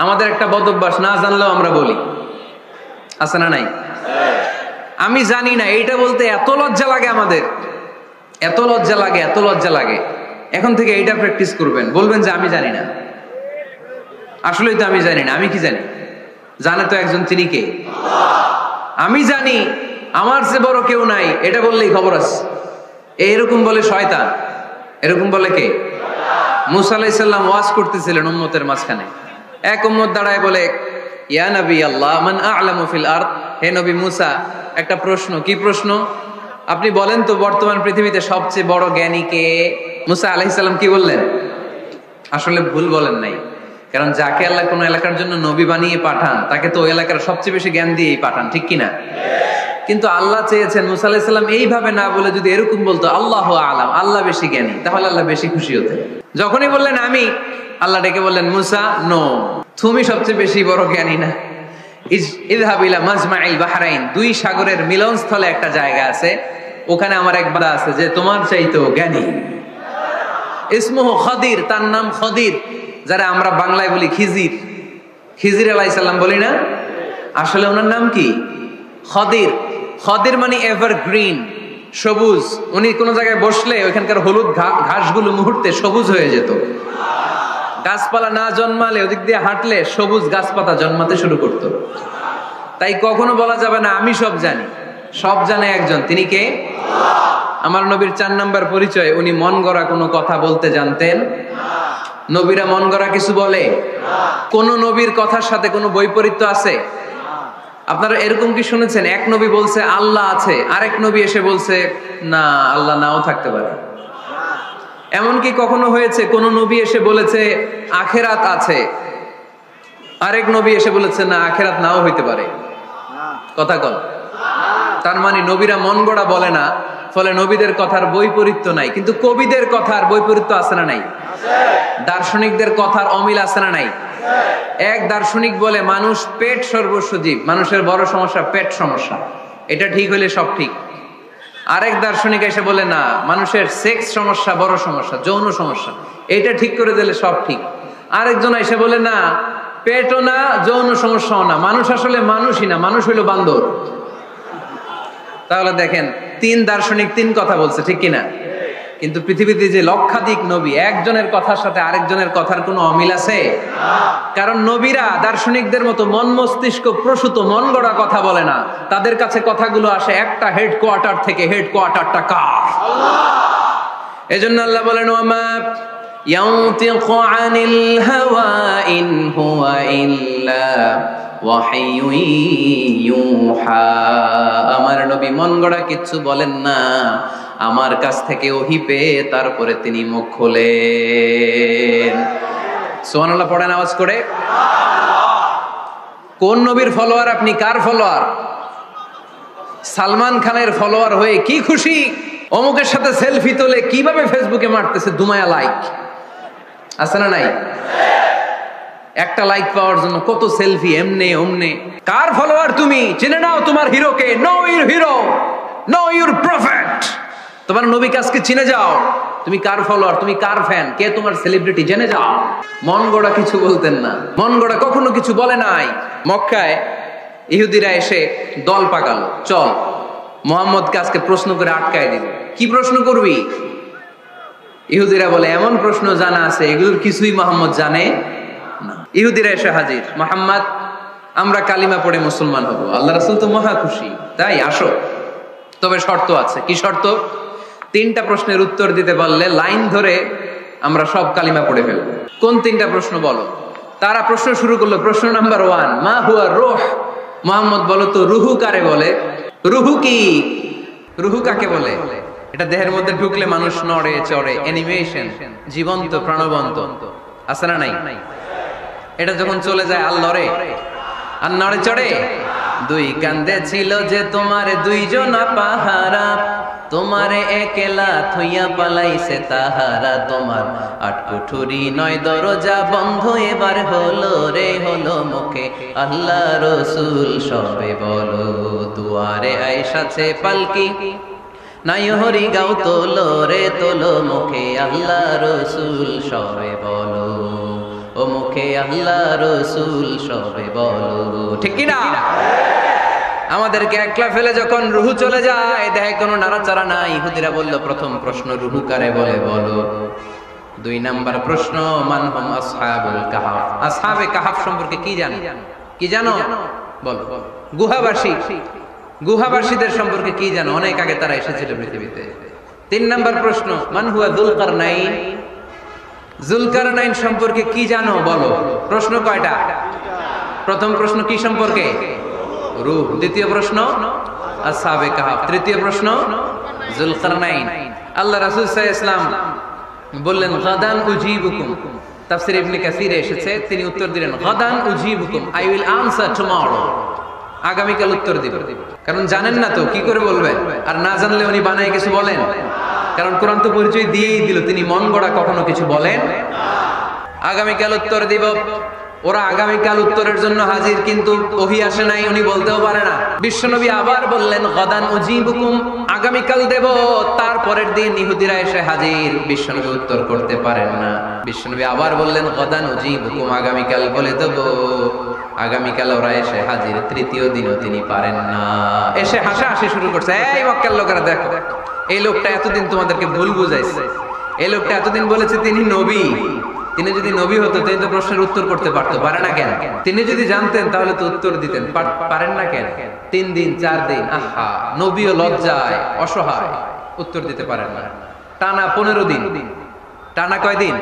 আমাদের একটা বদ অভ্যাস, না জানলেও আমরা বলি, আছে না নাই? আমি জানি না, এইটা বলতে এত লজ্জা লাগে আমাদের, এত লজ্জা লাগে, এত লজ্জা লাগে। এখন থেকে এইটা প্র্যাকটিস করবেন, বলবেন যে আমি জানি না। আসলেই তো আমি জানি না। আমি কি জানি? জানে তো একজন, তিনি কে? আমি জানি, আমার চেয়ে বড় কেউ নাই, এটা বললেই খবর আছে। এরকম বলে শয়তান, এরকম বলে কে? মুসা আলাইহিস সালাম ওয়াজ করতেছিলেন উম্মতের মাঝখানে। এক উম্মত দাঁড়ায় বলে, ইয়া নবী আল্লাহ মান আ'লামু ফিল আরদ। হে নবী মুসা, একটা প্রশ্ন। কি প্রশ্ন? আপনি বলেন তো বর্তমান পৃথিবীতে সবচেয়ে বড় জ্ঞানী কে? মুসা আলাইহিস সালাম কি বললেন? আসলে ভুল বলেন নাই, কারণ যাকে আল্লাহ কোন এলাকার জন্য নবী বানিয়ে পাঠান, তাকে তো ওই এলাকার সবচেয়ে বেশি জ্ঞান দিয়েই পাঠান, ঠিক কিনা? কিন্তু আল্লাহ চেয়েছেন মুসা আলাইহিস সালাম এইভাবে না বলে যদি এরকম বলতো, আল্লাহু আ'লাম, আল্লাহ বেশি জ্ঞানী, তাহলে আল্লাহ বেশি খুশি হতেন। যখনই বললেন আমি, আল্লাহ ডেকে বললেন, মুসা নো, তুমি সবচেয়ে বেশি বড় জ্ঞানী না। ইযহাব ইলা মাজমাইল বাহরাইন, দুই সাগরের মিলনস্থলে একটা জায়গা আছে, ওখানে আমার এক বান্দা আছে যে তোমার চাইতেও জ্ঞানী। ইসমুহু খদির, তার নাম খদির, যারা আমরা বাংলায় বলি খিজির। খিজির আলাইহিস সালাম বলি না, আসলে ওনার নাম কি? খদির। খদির মানে এভারগ্রিন, সবুজ। উনি কোন জায়গায় বসলে ওইখানকার হলুদ ঘাসগুলো মুহূর্তে সবুজ হয়ে যেত। গাছপালা না জন্মালে ওদিক দিয়ে হাঁটলে সবুজ গাছপাতা জন্মাতে শুরু করত। তাই কখনো বলা যাবে না আমি সব জানি। সব জানে একজন, তিনি কে? আমার নবীর 4 নাম্বার পরিচয়, উনি মন গড়া কোনো কথা বলতে জানতেন। নবীরা মন গড়া কিছু বলে? কোন নবীর কথার সাথে কোনো বৈপরীত্য আছে? আপনারা এরকম কি শুনেছেন, এক নবী বলছে আল্লাহ আছে, আরেক নবী এসে বলছে না, আল্লাহ নাও থাকতে পারে? এমনকি কখনো হয়েছে কোন নবী এসে বলেছে আখেরাত আছে, আরেক নবী এসে বলেছে না, আখেরাত নাও হইতে পারে? কথা কল। তার মানে নবীরা মন গড়া বলে না, ফলে নবীদের কথার বৈপরীত্য নাই। কিন্তু কবিদের কথার বৈপরীত্য আছে না নাই? দার্শনিকদের কথার অমিল আছে না নাই? এক দার্শনিক বলে মানুষ পেট সর্বস্ব জীব, মানুষের বড় সমস্যা পেট সমস্যা, এটা ঠিক হইলে সব ঠিক। আরেক দার্শনিক এসে বলে না, মানুষের সেক্স সমস্যা বড় সমস্যা, যৌন সমস্যা, এটা ঠিক করে দিলে সব ঠিক। আরেকজন এসে বলে না, পেটও না, যৌন সমস্যাও না, মানুষ আসলে মানুষই না, মানুষ হইল বান্দর। তাহলে দেখেন, 3 দার্শনিক 3 কথা বলছে, ঠিক কিনা? কিন্তু পৃথিবীতে যে লক্ষাধিক নবী, একজনের কথার সাথে আরেকজনের কথার কোনো অমিল আছে? কারণ নবীরা দার্শনিকদের মতো মন মস্তিষ্ক প্রসূত মন গড়া কথা বলে না। তাদের কাছে কথাগুলো আসে একটা হেডকোয়ার্টার থেকে। হেডকোয়ার্টারটা কার? আল্লাহ। এজন্য আল্লাহ বলেন, ওয়ামা ইয়ানতিকু আনিল হাওয়া ইন হুয়া ইল্লা ওয়াহিয়ুন ইউহা। আমার নবী মন গড়া কিছু বলেন না, আমার কাছ থেকে ওহী পেয়ে তারপরে তিনি মুখ খোলেন। সুবহানাল্লাহ পড়েন আওয়াজ করে। কোন নবীর ফলোয়ার আপনি? কার ফলোয়ার? সালমান খানের ফলোয়ার হয়ে কি খুশি, অমুকের সাথে সেলফি তোলে কিভাবে ফেসবুকে মারতেছে দুমায়া লাইক, আছে না নাই? একটা লাইক পাওয়ার জন্য কত সেলফি, এমনে ওমনে। কার ফলোয়ার তুমি? জেনে নাও তোমার হিরোকে। Know your hero, know your prophet. তোমার নবী কাজকে চিনে যাও। তুমি কার ফলোয়ার, তুমি কার ফ্যান, কে তোমার সেলিব্রিটি জেনে যাও। মন গড়া কিছু বলতেন না, মন গড়া কখনো কিছু বলে নাই। মক্কায় ইহুদিরা এসে দল পাকালো, চল মুহাম্মদকে আজকে প্রশ্ন করে আটকায় দিবি। কি প্রশ্ন করবি? ইহুদিরা বলে এমন প্রশ্ন জানা আছে এগুলোর কিছুই মুহাম্মদ জানে না। ইহুদিরা এসে হাজির, মুহাম্মদ আমরা কালিমা পড়ে মুসলমান হব। আল্লাহ রাসূল তো মহা খুশি, তাই আসো, তবে শর্ত আছে। কি শর্ত? 3টা প্রশ্নের উত্তর দিতে পারলে লাইন ধরে আমরা সব কালিমা পড়ে ফেলবো। কোন 3টা প্রশ্ন বলো? তারা প্রশ্ন শুরু করলো। প্রশ্ন নাম্বার 1, মা হুয়া রূহ। মুহাম্মদ বলো তো রুহু কারে বলে? রুহু কি? রুহু কাকে বলে? এটা দেহের মধ্যে ঢুকলে মানুষ নড়ে চড়ে, অ্যানিমেশন, জীবন্ত প্রাণবন্ত, আছে না নাই? এটা যখন চলে যায় আর লড়ে আর নড়ে চড়ে। 2 কান্দে ছিল যে তোমার 2 জনা পাহারা, তোমারে একলা থইয়া পালাইছে তাহারা। তোমার 8 কুঠুরি 9 দরজা বন্ধ এবার হলো রে হলো মুখে আল্লাহ রসুল সবে বলো। দুয়ারে আইসাছে পালকি নাই হরি গাও তোলো রে তোলো মুখে আল্লাহ রসুল সবে বলো। ও মুখে আল্লাহ রসুল সবে বলো। ঠিক কি না? আমাদেরকে একলা ফেলে যখন রুহু চলে যায়, দেখে কোনো নাড়াচাড়া নাই। ইহুদিরা বলল প্রথম প্রশ্ন রুহু কারে বলে বলো। 2 নাম্বার প্রশ্ন মান হুম আসহাবুল কাহাফ। আসহাবে কাহাফ সম্পর্কে কি জানো? কি জানো বলো। গুহাবাসী, গুহাবাসীদের সম্পর্কে কি জানো? অনেক আগে তারা এসেছিল পৃথিবীতে। 3 নাম্বার প্রশ্ন মান হুয়া যুলকারনাইন। যুলকারনাইন সম্পর্কে কি জানো বলো। প্রশ্ন কয়টা? প্রথম প্রশ্ন কি সম্পর্কে? রূহ। দ্বিতীয় প্রশ্ন আসহাবে কাহাফ। তৃতীয় প্রশ্ন যুলকারনাইন। আল্লাহ রাসূল সাল্লাল্লাহু আলাইহি ওয়াসাল্লাম বললেন গাদান উজিবুকুম। তাফসীর ইবনে কাসিরে এসেছে, তিনি উত্তর দিলেন গাদান উজিবুকুম, আই উইল আনসার টুমরো। আগামীকাল উত্তর দিব। কারণ জানেন না তো কি করে বলবেন, আর না জানলে উনি বানায় কিছু বলেন। কারণ কোরআন তো পরিচয় দিয়েই দিল, তিনি মন গড়া কখনো কিছু বলেন। আগামীকাল উত্তর দিব। ওরা আগামীকাল উত্তরের জন্য হাজির, কিন্তু ওহী আসে নাই, উনি বলতেও পারে না। বিশ্বনবী আবার বললেন গাদান উজিবুকুম, আগামীকাল দেব। তারপরের দিন ইহুদিরা এসে হাজির, বিশ্বনবী উত্তর করতে পারেন না। বিশ্বনবী আবার বললেন গাদান উজিবুকুম, আগামীকাল বলে দেব। আগামীকাল ওরা এসে হাজির, তৃতীয় দিনও তিনি পারেন না। এসে হাসাহাসি শুরু করছে, এই মক্কার লোকেরা দেখো, এই লোকটা এতদিন তোমাদেরকে ভুল বুঝাইছে। এই লোকটা এতদিন বলেছে তিনি নবী। তিনি যদি নবী হতো তিনি তো প্রশ্নের উত্তর করতে পারতো, পারে না কেন? তিনি যদি জানতেন তাহলে তো উত্তর দিতেন, পারেন না কেন? 3 দিন 4 দিন, আহা, নবীও লজ্জায় অসহায়, উত্তর দিতে পারেন না। টানা 15 দিন। টানা কয় দিন?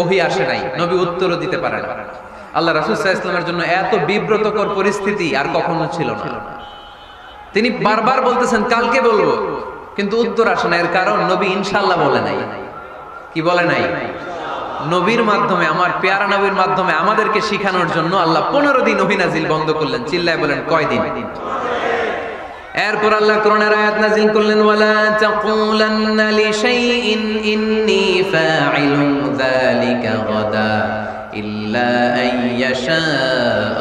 ওহী আসে নাই, নবী উত্তরও দিতে পারেন না। আল্লাহ রাসূল সাল্লাল্লাহু আলাইহি ওয়াসাল্লামের জন্য এত বিব্রতকর পরিস্থিতি আর কখনো ছিল না। তিনি বারবার বলতেছেন কালকে বলবো, কিন্তু উত্তর আসে না। এর কারণ নবী ইনশাআল্লাহ বলে নাই। কি বলে নাই? নবীর মাধ্যমে, আমার পেয়ারা নবীর মাধ্যমে আমাদেরকে শিখানোর জন্য আল্লাহ 15 দিন ওহী নাজিল বন্ধ করলেন। চিল্লায় বলেন কয় দিন? এরপর আল্লাহ কোরআনের আয়াত নাজিল করলেন, ওয়ালা তাকুলান্না লিশাইইন ইন্নী ফাইলুন যালিকা গাদা ইল্লা আইয়াশা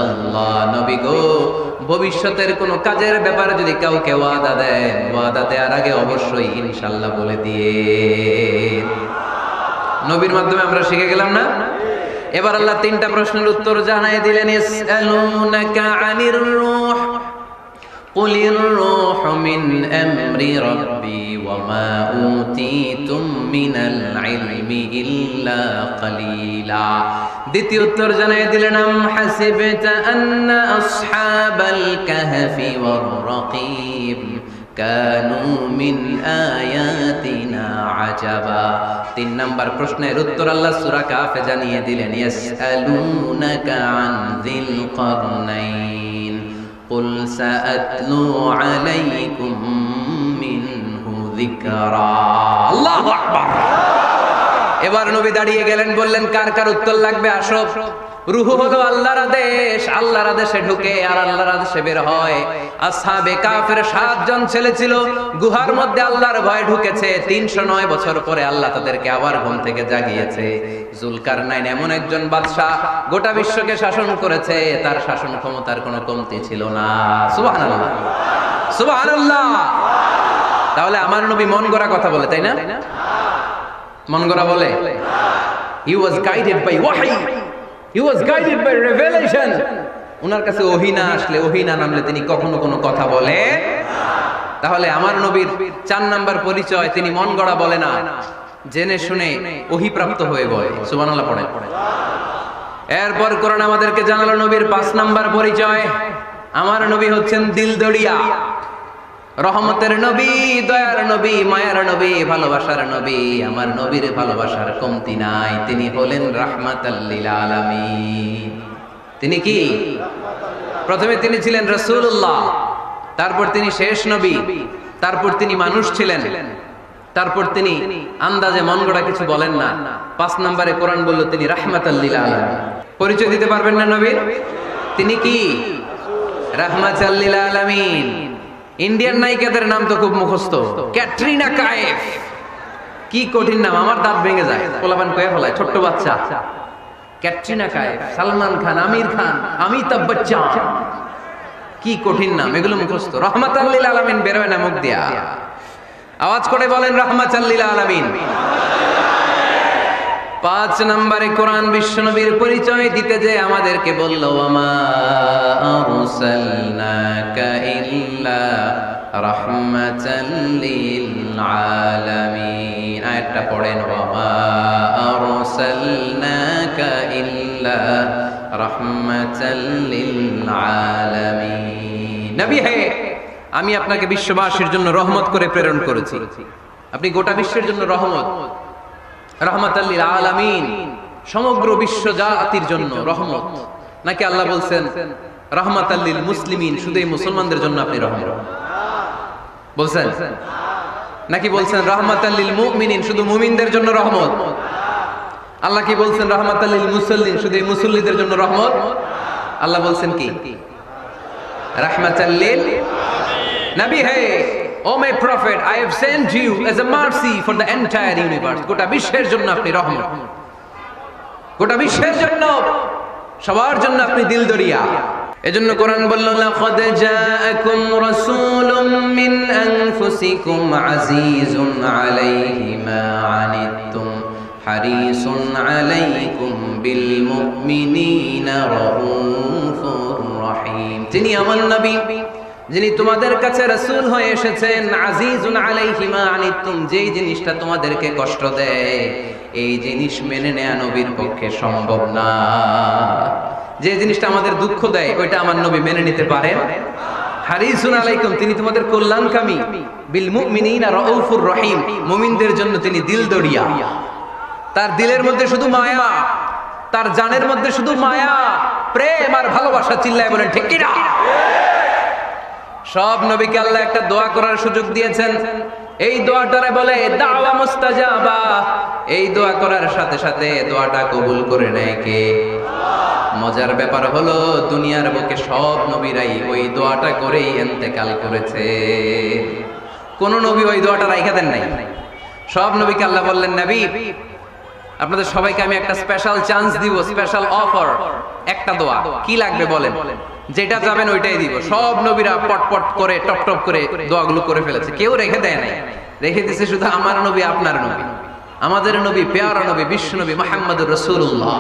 আল্লাহ। নবী গো, ভবিষ্যতের কোন কাজের ব্যাপারে যদি কাউকে ওয়াদা দেন, ওয়াদা দেওয়ার আগে অবশ্যই ইনশাআল্লাহ বলে দিয়ে। নবীর মাধ্যমে আমরা শিখে গেলাম না? এবার আল্লাহ 3টা প্রশ্নের উত্তর জানায় দিলেন। ইয়াসআলুনাকা আনির রূহ কুলির রূহু মিন আমরি রাব্বি ওয়া মা উতীতুম মিনাল ইলমি ইল্লা কালিলা। দ্বিতীয় উত্তর জানায় দিলেন, আম হাসিবতা আন্না আসহাবাল কাহফি ওয়ার রাকিব কানু মিন আয়াতিনা আজাবা। 3 নাম্বার প্রশ্নের উত্তর আল্লাহ সূরা কাহফে জানিয়ে দিলেন, ইয়াসআলুনাকা আন যিল কারনাইন কুল সাআতলু আলাইকুম মিনহু যিকরা। আল্লাহু আকবার। এবার নবী দাঁড়িয়ে গেলেন, বললেন কার কার উত্তর লাগবে আসো। রূহ হলো আল্লাহর আদেশ, আল্লাহর আদেশে ঢুকে আর আল্লাহর আদেশে বের হয়। আসহাবে কাফের 7 জন ছেলে ছিল, গুহার মধ্যে আল্লাহর ভয় ঢুকেছে। 309 বছর পরে আল্লাহ তাদেরকে আবার ঘুম থেকে জাগিয়েছে। জুলকারনাইন এমন একজন বাদশা, গোটা বিশ্বকে শাসন করেছে, তার শাসন ক্ষমতার কোনো কমতি ছিল না। সুবহানাল্লাহ, সুবহানাল্লাহ। তাহলে আমার নবী মন গড়া কথা বলে, তাই না? মন গড়া বলে? He was guided by wahy. He was guided by revelation. উনার কাছে ওহী না আসলে, ওহী না নামলে তিনি কখনো কোনো কথা বলে। তাহলে আমার নবীর 4 নাম্বার পরিচয়, তিনি মন গড়া বলে না, জেনে শুনে ওহী প্রাপ্ত হয়ে বলে। সুবহানাল্লাহ পড়ে। এরপর কোরআন আমাদেরকে জানালো নবীর 5 নাম্বার পরিচয়, আমার নবী হচ্ছেন দিলদরিয়া, রহমতের নবী, দয়ার নবী, মায়ার নবী, ভালোবাসার নবী। আমার নবীর ভালোবাসার কমতি নাই। তিনি হলেন রাহমাতাল লিল আলামিন। তিনি কি? প্রথমে তিনি ছিলেন রাসূলুল্লাহ, তারপর তিনি শেষ নবী, তারপর তিনি মানুষ ছিলেন, তারপর তিনি আন্দাজে মন গড়া কিছু বলেন না। 5 নম্বরে কোরআন বলল তিনি রাহমাতাল লিল আলামিন। পরিচয় দিতে পারবেন না নবীর? তিনি কি? রাহমাতাল লিল আলামিন। ইন্ডিয়ান নায়িকাদের নাম তো খুব মুখস্থ। ক্যাটরিনা কাইফ, কি কঠিন নাম, আমার দাঁত ভেঙে যায়। পোলাপান কয়ে ফেলায়, ছোট্ট বাচ্চা। ক্যাটরিনা কাইফ, সালমান খান, আমির খান, অমিতাভ বচ্চন, কি কঠিন নাম, এগুলো মুখস্থ। রাহমাতাল লিল আলামিন বেরোয় না মুখ দিয়া। আওয়াজ করে বলেন রাহমাতাল লিল আলামিন। 5 নম্বরে কোরআন বিশ্বনবীর পরিচয় দিতে যে আমাদেরকে বলল, ওয়ামা আরসালনাকা ইল্লা রাহমাতাল লিল আলামিন। আয়াতটা পড়েন, ওয়ামা আরসালনাকা ইল্লা রাহমাতাল লিল আলামিন। নবী হে, আমি আপনাকে বিশ্ববাসীর জন্য রহমত করে প্রেরণ করেছি। আপনি গোটা বিশ্বের জন্য রহমত, রাহমাতাল লিল আলামিন, সমগ্র বিশ্ব জাতির জন্য রহমত। নাকি আল্লাহ বলছেন রাহমাতাল লিল মুসলিমিন, শুধু এই মুসলমানদের জন্য আপনি রহমত বলছেন? নাকি বলছেন রাহমাতাল লিল মুমিনিন, শুধু মুমিনদের জন্য রহমত? আল্লাহ কি বলছেন রাহমাতাল লিল মুসাল্লিন, শুধু এই মুসল্লিদের জন্য রহমত? আল্লাহ বলছেন কি? রাহমাতাল লিল নবী হে, O my prophet, I have sent you as a mercy for the entire universe. গোটা বিশ্বের জন্য আপনি রহমত, গোটা বিশ্বের জন্য, সবার জন্য আপনি দিলদরিয়া। এজন্য কোরআন বলল, লাকাদ জাআকুম রাসূলুম মিন আনফুসিকুম আজিজুন আলাইহি মা আনিতুম হারিসুন আলাইকুম বিল মুমিনিনা রাউফুর রহিম। তিনি আমার নবী, যিনি তোমাদের কাছে রাসূল হয়ে এসেছেন। আজিজুন আলাইহি মা আনিতুম, যেই জিনিসটা তোমাদেরকে কষ্ট দেয়, এই জিনিস মেনে নেওয়া নবীর পক্ষে সম্ভব না। যে জিনিসটা আমাদের দুঃখ দেয়, ওইটা আমার নবী মেনে নিতে পারেন। হারিসুন আলাইকুম, তিনি তোমাদের কল্যাণকামী। বিল মুমিনিনা রাউফুর রহিম, মুমিনদের জন্য তিনি দিলদরিয়া। তার দিলের মধ্যে শুধু মায়া, তার জানের মধ্যে শুধু মায়া, প্রেম আর ভালোবাসা। চিল্লায় বলেন ঠিক কি না? সব নবীকে আল্লাহ একটা দোয়া করার সুযোগ দিয়েছেন। এই দোয়াটারে বলে দাওয়া মুস্তাজাবা। এই দোয়া করার সাথে সাথে দোয়াটা কবুল করে নেয় কে? মজার ব্যাপার হলো, দুনিয়ার বুকে সব নবীরাই ওই দোয়াটা করেই ইন্তেকাল করেছে। কোন নবী ওই দোয়াটা রাইখা দেন নাই। সব নবীকে আল্লাহ বললেন, নবী আপনাদের সবাইকে আমি একটা স্পেশাল চান্স দিব, স্পেশাল অফার, একটা দোয়া। কি লাগবে বলেন, যেটা যাবেন ওইটাই দিব। সব নবীরা পটপট করে টপ টপ করে দোয়াগুলো করে ফেলেছে, কেউ রেখে দেয় নাই। রেখে দিয়েছে শুধু আমার নবী, আপনার নবী, আমাদের নবী, পেয়ারা নবী, বিশ্ব নবী মুহাম্মদুর রাসূলুল্লাহ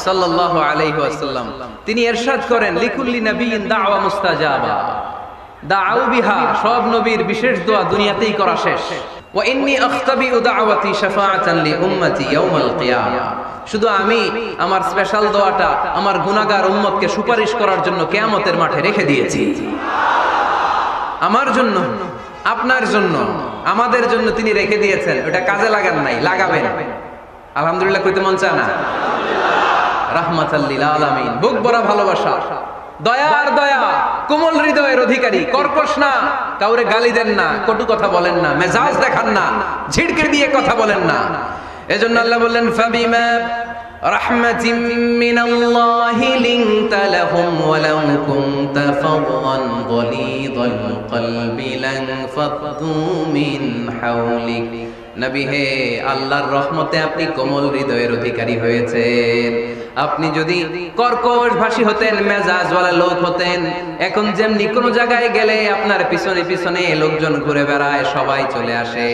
সাল্লাল্লাহু আলাইহি ওয়াসাল্লাম। তিনি ইরশাদ করেন, লিকুল্লি নাবিয়্যিন দাওয়া মুস্তাজাবা দাউ বিহা। সব নবীর বিশেষ দোয়া দুনিয়াতেই করা শেষ। ওয়া ইন্নী আখতাবিউ দাওয়াতি শাফাআতান লি উম্মতি ইয়াউমাল কিয়ামা। শুধু আমি আমার স্পেশাল দোয়াটা আমার গুনাহগার উম্মতকে সুপারিশ করার জন্য কিয়ামতের মাঠে রেখে দিয়েছি। আমার জন্য, আপনার জন্য, আমাদের জন্য তিনি রেখে দিয়েছেন। ওটা কাজে লাগান নাই, লাগাবেন। আলহামদুলিল্লাহ কইতে মন চায় না? রাহমাতাল লিল আলামিন, বুক ভরা ভালোবাসা, দয়ার দয়া, কোমল হৃদয়ের অধিকারী, কর্কশ না, কাউরে গালি দেন না, কটু কথা বলেন না, মেজাজ দেখান না, ঝিড়কে দিয়ে কথা বলেন না। এজন্য আল্লাহ বললেন ফাবিমা রাহমাতিম মিনাল্লাহি লিনতা লাহুম ওয়া লাউ কুনতা ফাদদান গালিযাল কলবি লানফাদ্দু মিন হাওলিক। নবী হে, আল্লাহর রহমতে আপনি কোমল হৃদয়ের অধিকারী হয়েছেন। আপনি যদি কর্কশ ভাষী হতেন, মেজাজওয়ালা লোক হতেন, এখন যেমনি কোন জায়গায় গেলে আপনার পিছনে পিছনে লোকজন ঘুরে বেড়ায়, সবাই চলে আসে,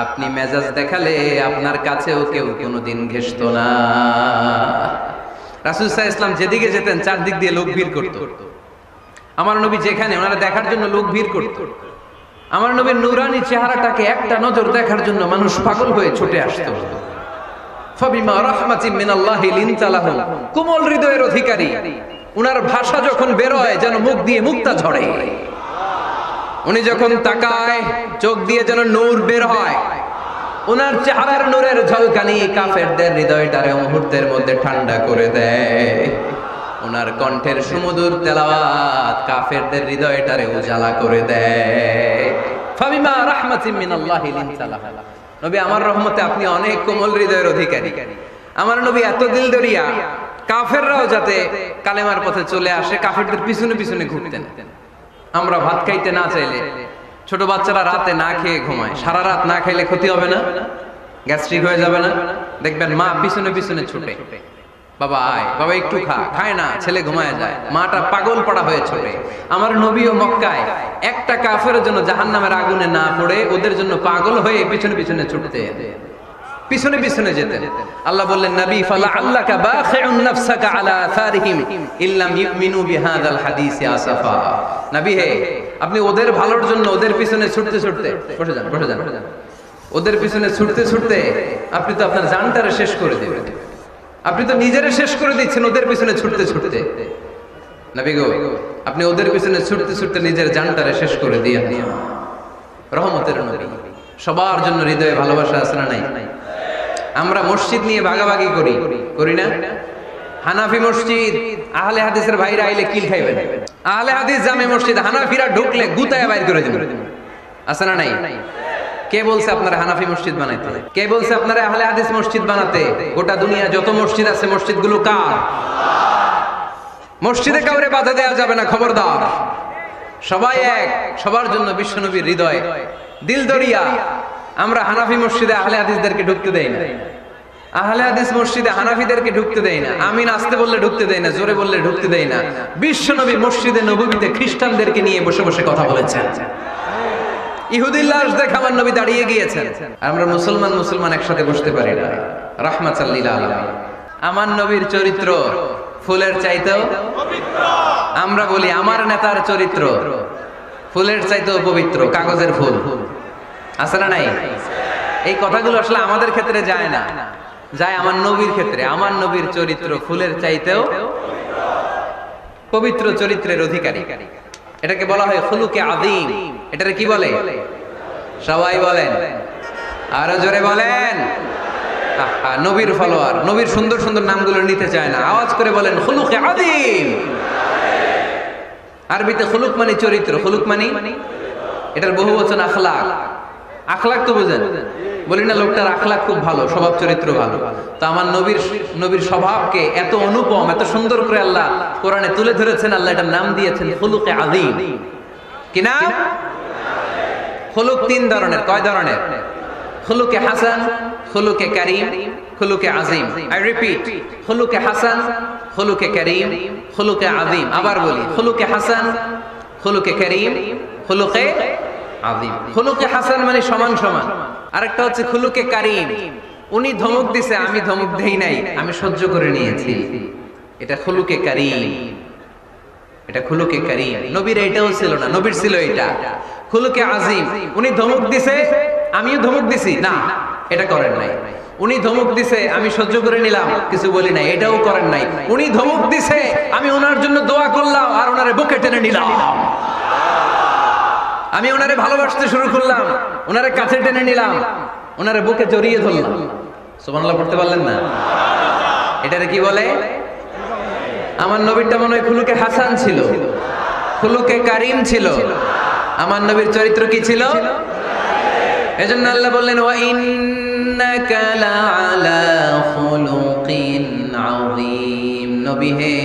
আপনি মেজাজ দেখালে আপনার কাছেও কেউ কোনোদিন ঘেষতো না। রাসূল সাল্লাল্লাহু আলাইহি ওয়াসাল্লাম যেদিকে যেতেন চারদিক দিয়ে লোক ভিড় করত। আমার নবী যেখানে, ওনারা দেখার জন্য লোক ভিড় করত। আমার নবীর নূরানি চেহারাটাকে একটা নজর দেখার জন্য মানুষ পাগল হয়ে ছুটে আসতো। ফাবিমা রাহমাতিম মিনাল্লাহি লিনতা লাহুম, কোমল হৃদয়ের অধিকারী। উনার ভাষা যখন বের হয় যেন মুখ দিয়ে মুক্তা ঝরে। উনি যখন তাকায় চোখ দিয়ে যেন নূর বের হয়। উনার চেহারার নূরের ঝলকানি কাফেরদের হৃদয়টারে মুহূর্তের মধ্যে ঠান্ডা করে দেয়। উনার কণ্ঠের সুমধুর তেলাওয়াত কাফেরদের হৃদয়টারে উজালা করে দেয়। ফাবিমা রাহমাতিম মিনাল্লাহি লিনতা লাহুম, নবী আমার রহমতে আপনি অনেক কোমল হৃদয়ের অধিকারী। আমার নবী এত দিল দরিয়া, কাফেররাও যাতে কালেমার পথে চলে আসে কাফেরদের পিছনে পিছনে ঘুরতেন। আমরা ভাত খাইতে না চাইলে, ছোট বাচ্চারা রাতে না খেয়ে ঘুমায়, সারা রাত না খাইলে ক্ষতি হবে না? গ্যাস্ট্রিক হয়ে যাবে না? দেখবেন মা পিছনে পিছনে ছুটে, বাবা আয়, বাবা একটু খা, খায় না, ছেলে ঘুমায় যায়, মাটা পাগল পড়া হয়ে ছোটে। আমার নবীও মক্কায় একটা কাফেরের জন্য জাহান্নামের আগুনে না পড়ে ওদের জন্য পাগল হয়ে পিছনে পিছনে ছুটতে, পিছনে পিছনে যেতেন। আল্লাহ বললেন নবী ফালা আল্লাকা বাখিউন নাফসাকা আলা আসারিহিম ইল্লাম ইউমিনু বিহাদাল হাদিসি আসাফা। নবী হে, আপনি ওদের ভালোর জন্য ওদের পিছনে ছুটতে ছুটতে, বসে যান বসে যান, ওদের পিছনে ছুটতে ছুটতে আপনি তো আপনার জানটারে শেষ করে দেবেন। আপনি তো নিজেরে শেষ করে দিচ্ছেন ওদের পিছনে ছুটতে ছুটতে। নবী গো, আপনি ওদের পিছনে ছুটতে ছুটতে নিজের জানটারে শেষ করে দিয়ে রহমতের নবী। সবার জন্য হৃদয়ে ভালোবাসা আছে না নাই? আমরা মসজিদ নিয়ে ভাগাভাগি করি, করি না? হানাফি মসজিদ, আহলে হাদিসের ভাইরা আইলে কিল খাইবেন। আহলে হাদিস জামে মসজিদ, হানাফিরা ঢুকলে গুতায় বাইর করে দিবেন। আছে না নাই? কে বলছে আপনারা হানাফি মসজিদ বানাইতে? কে বলছে আপনারা আহলে হাদিস মসজিদ বানাতে? গোটা দুনিয়া যত মসজিদ আছে মসজিদগুলো কার? মসজিদে কাউরে বাধা দেওয়া যাবে না, খবরদার। সবাই এক, সবার জন্য বিশ্বনবীর হৃদয় দিল দরিয়া। আমরা হানাফি মসজিদে আহলে হাদিসদেরকে ঢুকতে দেই না, আহলে হাদিস মসজিদে হানাফিদেরকে ঢুকতে দেই না। আমিন আসতে বললে ঢুকতে দেই না, জোরে বললে ঢুকতে দেই না। বিশ্বনবী মসজিদে নববীতে খ্রিস্টানদেরকে নিয়ে বসে বসে কথা বলেছেন। ইহুদির লাশ দেখে আমার নবী দাঁড়িয়ে গিয়েছেন। আমরা মুসলমান মুসলমান একসাথে বসতে পারি না। রাহমাতাল লিল আলামিন। আমার নবীর চরিত্র ফুলের চাইতেও পবিত্র। আমরা বলি আমার নেতার চরিত্র ফুলের চাইতেও পবিত্র, কাগজের ফুল। আছে না নাই? এই কথাগুলো আসলে আমাদের ক্ষেত্রে যায় না, যায় আমার নবীর ক্ষেত্রে। আমার নবীর চরিত্র ফুলের চাইতেও পবিত্র চরিত্রের অধিকারী। এটাকে বলা হয় খুলুকে আযীম। এটারে কি বলে? সবাই বলেন, আরো জোরে বলেন। নবীর ফলোয়ার, নবীর সুন্দর সুন্দর নামগুলো নিতে চায় না, আওয়াজ করে বলেন খুলুকে আযীম। আরবিতে খুলুক মানে চরিত্র, খুলুক মানে এটার বহু বচন আখলাক। আখলাক তো বোঝেন, বলি না লোকটার আখলাক খুব ভালো, স্বভাব চরিত্র ভালো। তো আমার নবীর স্বভাবকে এত অনুপম, এত সুন্দর করে আল্লাহ কোরআনে তুলে ধরেছেন। আল্লাহ এটার নাম দিয়েছেন খুলুকে আযীম। কি নাম? খুলুক তিন ধরনের। কয় ধরনের? খুলুকে হাসান, খুলুকে কারীম, খুলুকে আযীম। আই রিপিট, খুলুকে হাসান, খুলুকে কারীম, খুলুকে আযীম। আবার বলি, খুলুকে হাসান, খুলুকে কারীম, খুলুকে আযীম। খুলুকে হাসান মানে সমান সমান। আরেকটা হচ্ছে খুলুকে কারীম, উনি ধমক দিছে আমি ধমক দেই নাই, আমি সহ্য করে নিয়েছি, এটা খুলুকে কারীম। এটা খুলুকে কারীম। নবীর এটাও ছিল না, নবীর ছিল এটা খুলুকে আযীম। উনি ধমক দিছে আমিও ধমক দিছি, না এটা করেন নাই। উনি ধমক দিছে আমি সহ্য করে নিলাম, কিছু বলি নাই, এটাও করেন নাই। উনি ধমক দিছে আমি ওনার জন্য দোয়া করলাম আর ওনারে বুকে টেনে নিলাম, আমি ওনারে ভালোবাসতে শুরু করলাম, ওনারে কাছে টেনে নিলাম, ওনারে বুকে জড়িয়ে ধরলাম। সুবহানাল্লাহ পড়তে পারলেন না? এটারে কি বলে? আমার নবীরটা মনে হয় খুলুকে হাসান ছিল, খুলুকে কারীম ছিল। আমার নবীর চরিত্র কি ছিল? এজন্য আল্লাহ বললেন ওয়া ইন্না ইন্নাকা লাআলা খুলুকিন আযীম। নবী হে,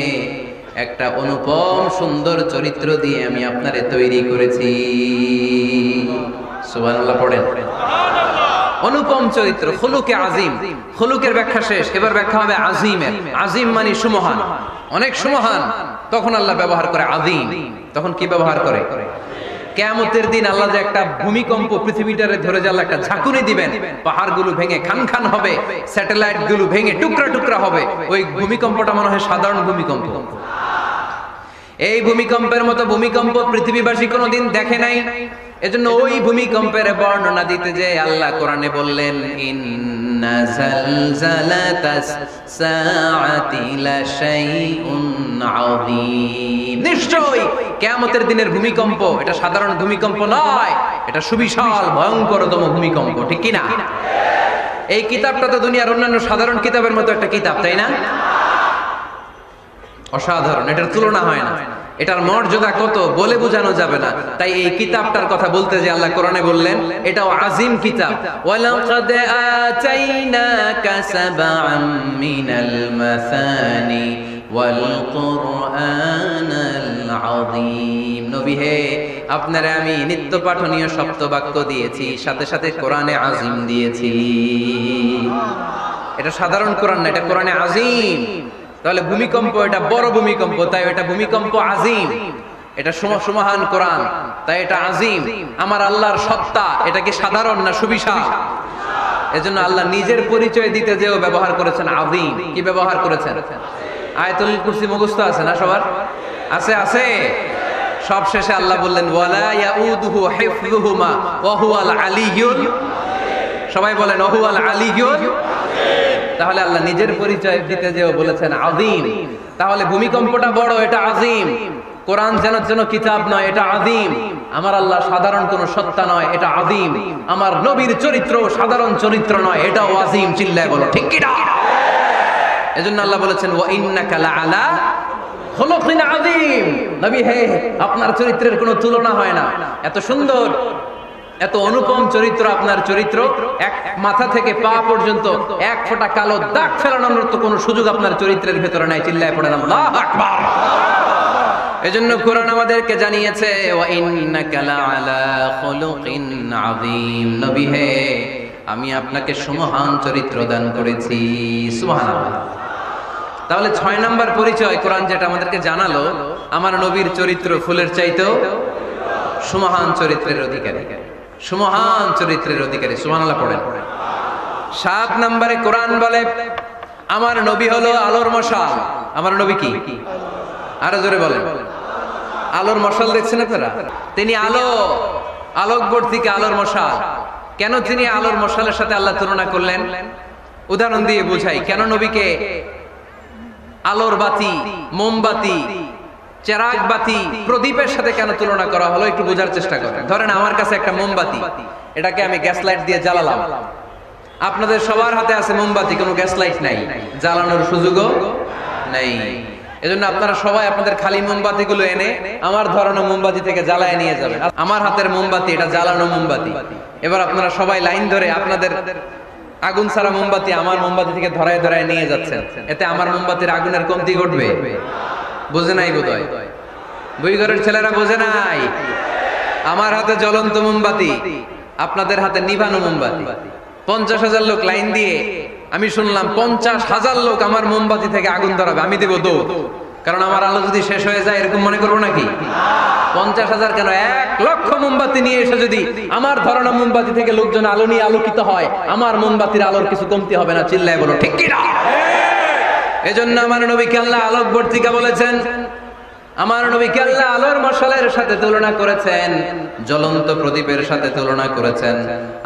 একটা অনুপম সুন্দর চরিত্র দিয়ে আমি আপনারে তৈরি করেছি। সুবহানাল্লাহ পড়েন। অনুপম চরিত্র, খুলুকে আজিম। খুলুকের ব্যাখ্যা শেষ, এবার ব্যাখ্যা হবে আজিমের। আজিম মানে সুমহান, অনেক সুমহান। তখন আল্লাহ ব্যবহার করে আযীম। তখন কি ব্যবহার করে? কিয়ামতের দিন আল্লাহ যে একটা ভূমিকম্প পৃথিবীটারে ধরে যে আল্লাহ একটা ঝাঁকুনি দিবেন, পাহাড়গুলো ভেঙে খান খান হবে, স্যাটেলাইট গুলো ভেঙে টুকরা টুকরা হবে। ওই ভূমিকম্পটা মনে হয় সাধারণ ভূমিকম্প। এই ভূমিকম্পের মতো ভূমিকম্প পৃথিবীবাসী কোনোদিন দেখে নাই। এজন্য ওই ভূমিকম্পের বর্ণনা দিতে যে আল্লাহ কোরআনে বললেন, ইন্না জালজালাতাস সাআতি লাশাইউন আযীম। নিশ্চয়ই কিয়ামতের দিনের ভূমিকম্প এটা সাধারণ ভূমিকম্প নয়, এটা সুবিশাল ভয়ঙ্করতম ভূমিকম্প। ঠিক কি না? এই কিতাবটা তো দুনিয়ার অন্যান্য সাধারণ কিতাবের মতো একটা কিতাব, তাই না? অসাধারণ, এটার তুলনা হয় না। এটার মর্যাদা কত বলে বোঝানো যাবে না। তাই এই কিতাবটার কথা বলতে যে আল্লাহ কোরআনে বললেন এটাও আজিম কিতাব। ওয়ালাকাদ আতাইনাকা সাবআম মিনাল মাসানি ওয়াল কুরআনাল আযীম। নবী হে, আপনারে আমি নিত্য পাঠনীয় সপ্তবাক্য দিয়েছি, সাথে সাথে কোরআনে আজিম দিয়েছি। এটা সাধারণ কোরআন না, এটা কোরআনে আজিম। তাহলে ভূমিকম্প এটা বড় ভূমিকম্প, তাই এটা ভূমিকম্প আজিম। এটা সুমহান কোরআন, তাই এটা আজিম। আমার আল্লাহর সত্তা এটা কি সাধারণ না সুবিশাল? এজন্য আল্লাহ নিজের পরিচয় দিতে যেও ব্যবহার করেছেন আজিম। কি ব্যবহার করেছেন? আয়াতুল কুরসি মুখস্থ আছে না সবার? আছে আছে। সব শেষে আল্লাহ বললেন ওয়ালা ইয়াউদুহু হিফযুহুমা ওয়া হুয়াল আলিয়্যুল। সবাই বলেন ওয়া হুয়াল আলিয়্যুল। তাহলে আল্লাহ নিজের পরিচয় দিতে যেও বলেছেন আযীম। তাহলে ভূমিকম্পটা বড়, এটা আযীম। কোরআন যেন কিতাব নয়, এটা আযীম। আমার আল্লাহ সাধারণ কোন সত্তা নয়, এটা আযীম। আমার নবীর চরিত্র সাধারণ চরিত্র নয়, এটাও আযীম। চিল্লায় বলো ঠিক কি না? এজন্য আল্লাহ বলেছেন ওয়া ইন্নাকা লাআলা খুলুকিন আযীম। নবী হে, আপনার চরিত্রের কোনো তুলনা হয় না। এত সুন্দর, এত অনুপম চরিত্র আপনার চরিত্র। এক মাথা থেকে পা পর্যন্ত এক ফোঁটা কালো দাগ ফেলানোর তো কোনো সুযোগ আপনার চরিত্রের ভেতরে নাই। চিল্লায় পড়েন আল্লাহু আকবার। এজন্য কোরআন আমাদেরকে জানিয়েছে ওয়া ইন্নাকা লাআলা খুলুকিন আযীম। নবী হে, আমি আপনাকে সুমহান চরিত্র দান করেছি। সুবহানাল্লাহ। তাহলে 6 নাম্বার পরিচয় কোরআন যেটা আমাদেরকে জানালো, আমার নবীর চরিত্র ফুলের চাইতেও সুমহান চরিত্রের অধিকারী। সুমহান চরিত্রের অধিকারী। সুবহানাল্লাহ পড়েন। 7 নম্বরে কোরআন বলে আমার নবী হলো আলোর মশাল। আমার নবী কি? আরো জোরে বলেন। আলোর মশাল দেখছেন আপনারা? তিনি আলো, আলোকবর্তিকা আলোর মশাল। কেন তিনি আলোর মশালের সাথে আল্লাহ তুলনা করলেন? উদাহরণ দিয়ে বুঝাই। কেন নবীকে আলোর বাতি, মোমবাতি, চেরাগ বাতি, প্রদীপের সাথে কেন তুলনা করা হলো একটু বোঝার চেষ্টা করেন। ধরেন আমার কাছে একটা মোমবাতি, এটাকে আমি গ্যাস লাইট দিয়ে জ্বালালাম। আপনাদের সবার হাতে আছে মোমবাতি, কোনো গ্যাস লাইট নাই, জ্বালানোর সুযোগও নাই। এজন্য আপনারা সবাই আপনাদের খালি মোমবাতি গুলো এনে আমার ধরানো মোমবাতি থেকে জ্বালায় নিয়ে যাবেন। আমার হাতের মোমবাতি এটা জ্বালানো মোমবাতি। এবার আপনারা সবাই লাইন ধরে আপনাদের আগুন ছাড়া মোমবাতি আমার মোমবাতি থেকে ধরায় ধরায় নিয়ে যাচ্ছেন। এতে আমার মোমবাতির আগুনের কমতি ঘটবে? বোঝে নাই বোধহয়, বুইঘরের ছেলেরা বোঝে নাই। আমার হাতে জ্বলন্ত মোমবাতি, আপনাদের হাতে নিভানো মোমবাতি। 50,000 লোক লাইন দিয়ে, আমি শুনলাম 50,000 লোক আমার মোমবাতি থেকে আগুন ধরাবে, আমি দেব দৌড়। কারণ আমার আলো যদি শেষ হয়ে যায় এরকম মনে করবো নাকি? 50,000 কেন, 1,00,000 মোমবাতি নিয়ে এসে যদি আমার ধরানো মোমবাতি থেকে লোকজন আলো নিয়ে আলোকিত হয়, আমার মোমবাতির আলোর কিছু কমতি হবে না। চিল্লায় বলো ঠিক কি না? এজন্য আমার নবীকে আল্লাহ আলোকবর্তিকা বলেছেন। আমার নবীকে আল্লাহ আলোর মশালের সাথে তুলনা করেছেন, জ্বলন্ত প্রদীপের সাথে তুলনা করেছেন।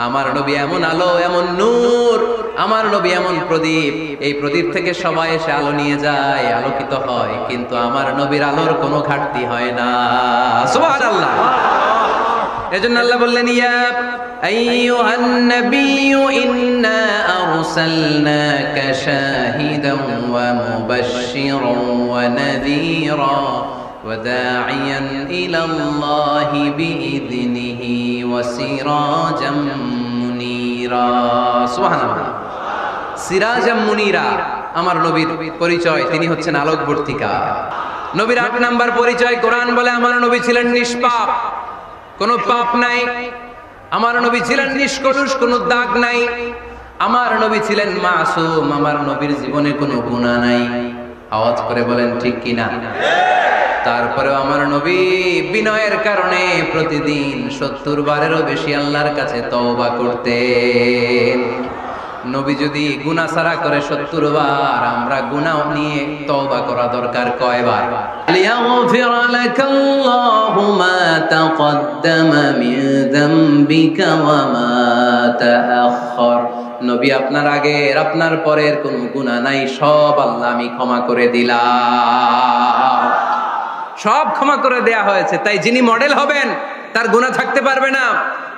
আমার নবী এমন আলো, এমন নূর, আমার নবী এমন প্রদীপ, এই প্রদীপ থেকে সবাই এসে আলো নিয়ে যায়, আলোকিত হয়, কিন্তু আমার নবীর আলোর কোনো ঘাটতি হয় না। সুবহানাল্লাহ। এজন্য আল্লাহ বললেন ইয়া আইয়ুহান নাবিয়্যু ইন্না আরসালনাকা শাহিদান ওয়া মুবাশশিরান ওয়া নাযীরা ওয়া দা'iয়ান ইলাল্লাহি বিইذনিহি ওয়া সিরাজাম মুনীরা। মুনীরা। সুবহানাল্লাহ। সিরাজাম মুনীরা, আমার নবীর পরিচয়, তিনি হচ্ছেন আলোকবর্তিকা। নবীর ৮ নাম্বার পরিচয়, কোরআন বলে আমার নবী ছিলেন নিষ্পাপ, কোনো পাপ নাই। আমার নবী ছিলেন নিষ্কলুষ, কোনো দাগ নাই। আমার নবী ছিলেন মাসুম, আমার নবীর জীবনে কোনো গুনাহ নাই। আওয়াজ করে বলেন ঠিক কিনা? তারপরেও আমার নবী বিনয়ের কারণে প্রতিদিন ৭০ বারেরও বেশি আল্লাহর কাছে তওবা করতেন। নবী যদি গুনাহ ছাড়া করে ৭০ বার, আমরা গুনাহ নিয়ে তওবা করা দরকার কয়বার? লিয়াগফির লাকাল্লাহু মা তাকদ্দামা মিন যামবিকা ওয়া মা তাআখার। নবী আপনার আগের আপনার পরের কোনো গুনাহ নাই, সব আল্লাহ আমি ক্ষমা করে দিলাম। সব ক্ষমা করে দেয়া হয়েছে। তাই যিনি মডেল হবেন তার গুনাহ থাকতে পারবে না,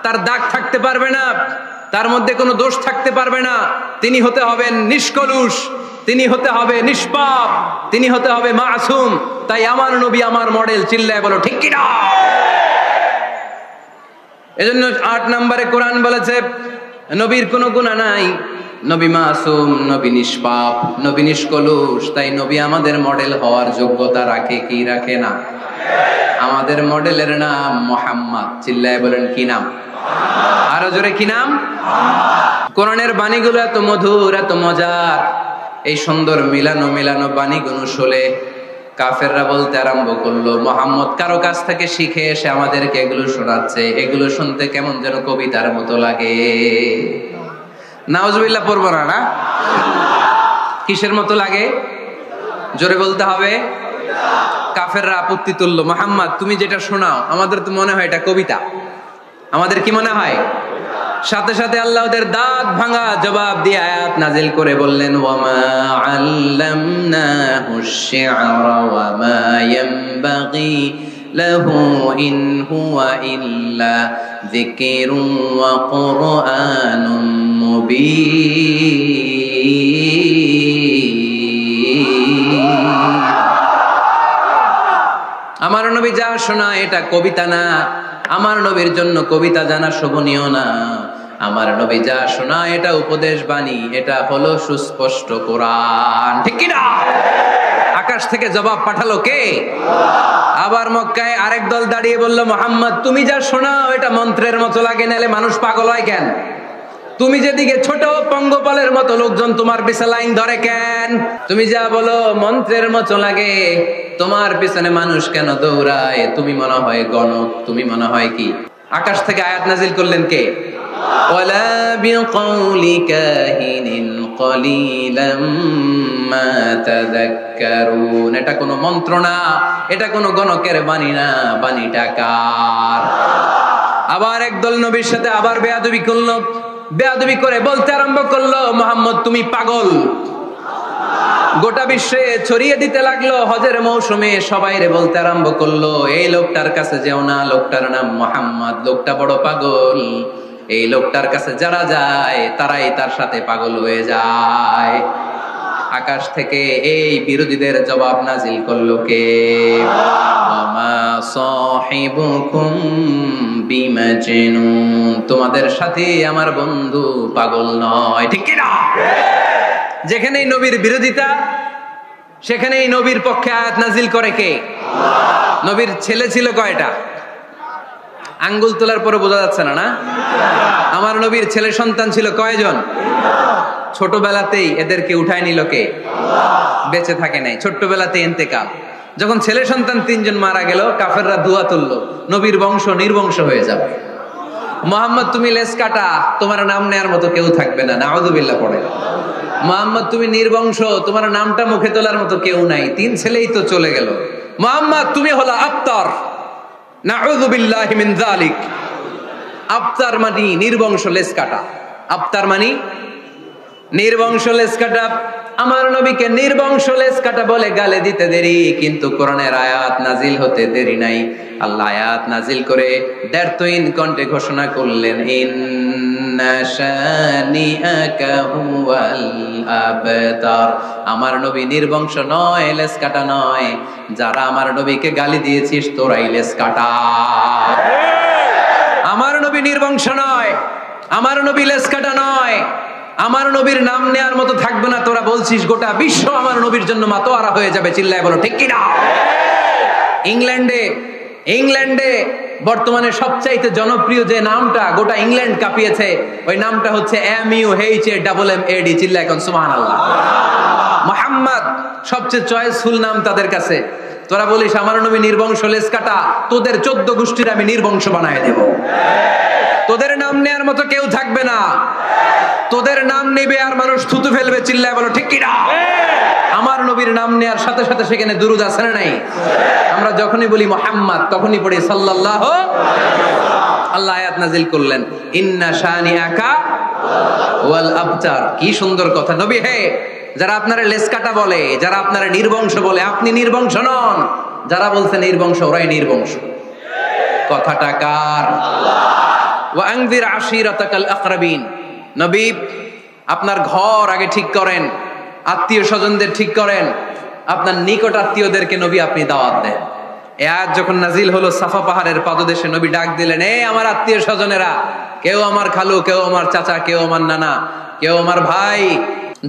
তার দাগ থাকতে পারবে না, তার মধ্যে কোনো দোষ থাকতে পারবে না। তিনি হতে হবেন নিষ্কলুষ, তিনি হতে হবে নিষ্পাপ, তিনি হতে হবে মাসুম। তাই আমার নবী আমার মডেল। চিল্লায় বলো ঠিক কি না? এজন্য ৮ নম্বরে কোরআন বলেছে নবীর কোনো গুনাহ নাই, নবী মাসুম, নবী নিষ্পাপ, নবী নিষ্কলুষ। তাই নবী আমাদের মডেল হওয়ার যোগ্যতা রাখে কি রাখে না? আমাদের মডেলের নাম মুহাম্মদ। চিল্লায় বলেন কি নাম? আরো জোরে কি নাম? কোরআনের বাণীগুলো এত মধুর, এত মজার। এই সুন্দর মিলানো মিলানো বাণীগুলো শুনে কাফেররা বলতে আরম্ভ করলো, মুহাম্মদ কারো কাছ থেকে শিখে এসে আমাদেরকে এগুলো শোনাচ্ছে, এগুলো শুনতে কেমন যেন কবিতার মতো লাগে। নাউজুবিল্লাহ পড়বো না? না, কিসের মতো লাগে? জোরে বলতে হবে। কাফেররা আপত্তি তুললো, মুহাম্মদ তুমি যেটা শোনাও আমাদের তো মনে হয় এটা কবিতা। আমাদের কি মনে হয়? সাথে সাথে আল্লাহ ওদের দাঁত ভাঙা জবাব দিয়ে আয়াত নাজিল করে বললেন, ওয়ামা আল্লামনাহু আশ-শি'রা ওয়ামা ইয়ানবাগি লাহু ইন হুয়া ইল্লা যিকরুন ওয়া কুরআনুম মুবিন। আমার নবী যা শোনায় এটা কবিতা না, আমার নবীর জন্য কবিতা জানা শোভনীয় না। আমার নবী যা শোনায় এটা উপদেশ বাণী, এটা হলো সুস্পষ্ট কোরআন। ঠিক কি না? আকাশ থেকে জবাব পাঠালো কে? আবার মক্কায় আরেক দল দাঁড়িয়ে বলল, মুহাম্মদ তুমি যা শোনাও এটা মন্ত্রের মতো লাগে, নালে মানুষ পাগল হয় কেন? তুমি যেদিকে ছোট পঙ্গপালের মতো লোকজন তোমার পিছে লাইন ধরে কেন? তুমি যা বলো মন্ত্রের মতো লাগে, তোমার পিছনে মানুষ কেন দৌড়ায়? তুমি মনে হয় গণক, তুমি মনে হয় কি? আকাশ থেকে আয়াত নাজিল করলেন কে? ওয়ালা বিকাউলি কাহিনিন কলিলাম মা তাযাক্কারুন। এটা কোনো মন্ত্র না, এটা কোনো গণকের বাণী না, বাণীটা কার? আবার একদল নবীর সাথে আবার বেয়াদবি করলো, বেয়াদবি করে বলতে আরম্ভ করলো, মুহাম্মদ তুমি পাগল। গোটা বিশ্বে ছড়িয়ে দিতে লাগলো। হজের মৌসুমে সবাইরে বলতে আরম্ভ করলো, এই লোকটার কাছে যেও না, লোকটার নাম মুহাম্মদ, লোকটা বড় পাগল। এই লোকটার কাছে যারা যায় তারাই তার সাথে পাগল হয়ে যায়। আকাশ থেকে এই বিরোধীদের জবাব নাজিল করলো কে? ওয়ামা সাহিবুকুম বিমাজনুন। তোমাদের সাথে আমার বন্ধু পাগল নয়। ঠিক কি না? যেখানেই নবীর বিরোধিতা সেখানেই নবীর পক্ষে আয়াত নাজিল করে কে? নবীর ছেলে ছিল কয়টা? আঙ্গুল তোলার পরে বোঝা যাচ্ছে না, না? আমার নবীর ছেলে সন্তান ছিল কয়জন? ছোটবেলাতেই এদেরকে উঠায় নিল কে? বেঁচে থাকে নাই, ছোট্টবেলাতে ইন্তেকাল। যখন ছেলে সন্তান ৩ জন মারা গেল, কাফেররা দুয়া তুললো, নবীর বংশ নির্বংশ হয়ে যাবে। মুহাম্মদ তুমি লেস কাটা, তোমার নাম নেয়ার মতো কেউ থাকবে না। নাউযুবিল্লাহ পড়ে। মুহাম্মদ তুমি নির্বংশ, তোমার নামটা মুখে তোলার মতো কেউ নাই। 3 ছেলেই তো চলে গেল। মুহাম্মদ তুমি হলো আবতার। নাউযুবিল্লাহি মিন যালিক। আবতার মানে নির্বংশ, লেস কাটা। আবতার মানে নির্বংশ, লেস কাটা। আমার নবীকে নির্বংশ লেস কাটা বলে গালে দিতে দেরি, কিন্তু কোরআনের আয়াত নাজিল হতে দেরি নাই। আল্লাহ আয়াত নাজিল করে দ্ব্যর্থহীন কণ্ঠে ঘোষণা করলেন, ইন্না শানিআকা হুয়াল আবতার। আমার নবী নির্বংশ নয়, লেস কাটা নয়। যারা আমার নবীকে গালি দিয়েছিস তোরাই লেস কাটা। আমার নবী নির্বংশ নয়, আমার নবী লেস কাটা নয়। আমার নবীর নাম নেয়ার মতো থাকবে না। তোরা বলছিস গোটা বিশ্ব আমার নবীর জন্য মাতোয়ারা হয়ে যাবে, চিল্লায় বলো ঠিক কিনা? ইংল্যান্ডে বর্তমানে সবচাইতে জনপ্রিয় যে নামটা গোটা ইংল্যান্ড কাঁপিয়েছে, ওই নামটা হচ্ছে MUHAMMAD। চিল্লায় এখন সুবহানাল্লাহ। মুহাম্মদ সবচেয়ে চয়েসফুল নাম তাদের কাছে। তোরা বলিস আমার নবী নির্বংশ লেস কাটা, তোদের 14 গোষ্ঠীর আমি নির্বংশ বানায় দেব। তোদের নাম নেয়ার মতো কেউ থাকবে না। তোদের নাম নেবে আর মানুষ থুতু ফেলবে, চিল্লায় বলো ঠিক কিনা? আমার নবীর নাম নেয়ার সাথে সাথে সেখানে দুরূদ আছে না নাই? আমরা যখনই বলি মুহাম্মদ তখনই পড়ি সাল্লাল্লাহু। আল্লাহ আয়াত নাজিল করলেন, ইন্না শানিআকা ওয়াল আবতার। কি সুন্দর কথা। নবী হে, যারা আপনারা লেস কাটা বলে, যারা আপনারা নির্বংশ বলে, আপনি নির্বংশ নন। যারা বলছে নির্বংশ, ওরাই নির্বংশ। কথাটা কার? ওয়া আনযির আশিরাতাকাল আকরাবিন। নবী, আপনার ঘর আগে ঠিক করেন, আত্মীয় স্বজনদের ঠিক করেন, আপনার নিকট আত্মীয়দেরকে নবী আপনি দাওয়াত দেন। এই আয়াত যখন নাজিল হলো, সাফা পাহাড়ের পাদদেশে নবী ডাক দিলেন, এ আমার আত্মীয় স্বজনেরা, কেউ আমার খালু, কেউ আমার চাচা, কেউ আমার নানা, কেউ আমার ভাই।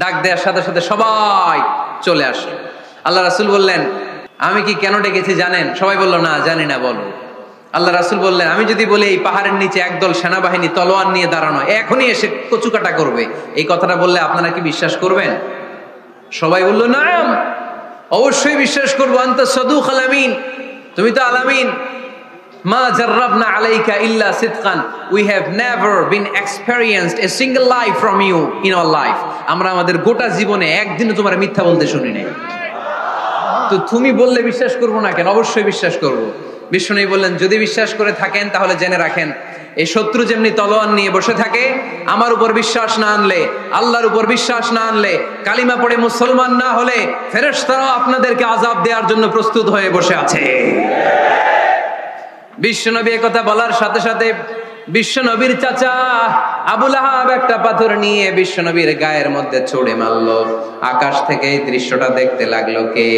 ডাক দেওয়ার সাথে সাথে সবাই চলে আসে। আল্লাহ রাসূল বললেন, আমি কি কেন ডেকেছি জানেন? সবাই বলল, না জানি না, বলো। আল্লাহ রাসূল বললেন, আমি যদি বলি এই পাহাড়ের নিচে একদল সেনাবাহিনী তলোয়ার নিয়ে দাঁড়ানো, এখনই এসে কচুকাটা করবে, এই কথাটা বললে আপনারা কি বিশ্বাস করবেন? সবাই বলল, নাম, অবশ্যই বিশ্বাস করবো। আনতা সাদুকুল আমিন, তুমি তো আলামিন। মা জাররাবনা আলাইকা ইল্লা সিদকান, we have never been experienced a single life from you in our life. আমরা আমাদের গোটা জীবনে একদিনও তোমার মিথ্যা বলতে শুনি নাই। তো তুমি বললে বিশ্বাস করবো না কেন? অবশ্যই বিশ্বাস করবো। বিষ্ণু বললেন, যদি বিশ্বাস করে থাকেন তাহলে জেনে রাখেন, এই শত্রু যেমনি তলোয়ার নিয়ে বসে থাকে, আমার উপর বিশ্বাস না আনলে, আল্লাহর উপর বিশ্বাস না আনলে, কালিমা পড়ে মুসলমান না হলে, ফেরেশতারাও আপনাদেরকে আযাব দেওয়ার জন্য প্রস্তুত হয়ে বসে আছে। বিশ্বনবী একথা বলার সাথে সাথে বিশ্বনবীর চাচা আবু লাহাব একটা পাথর নিয়ে বিশ্বনবীর গায়ের মধ্যে ছুঁড়ে মারলো। আকাশ থেকে এই দৃশ্যটা দেখতে লাগলো কে?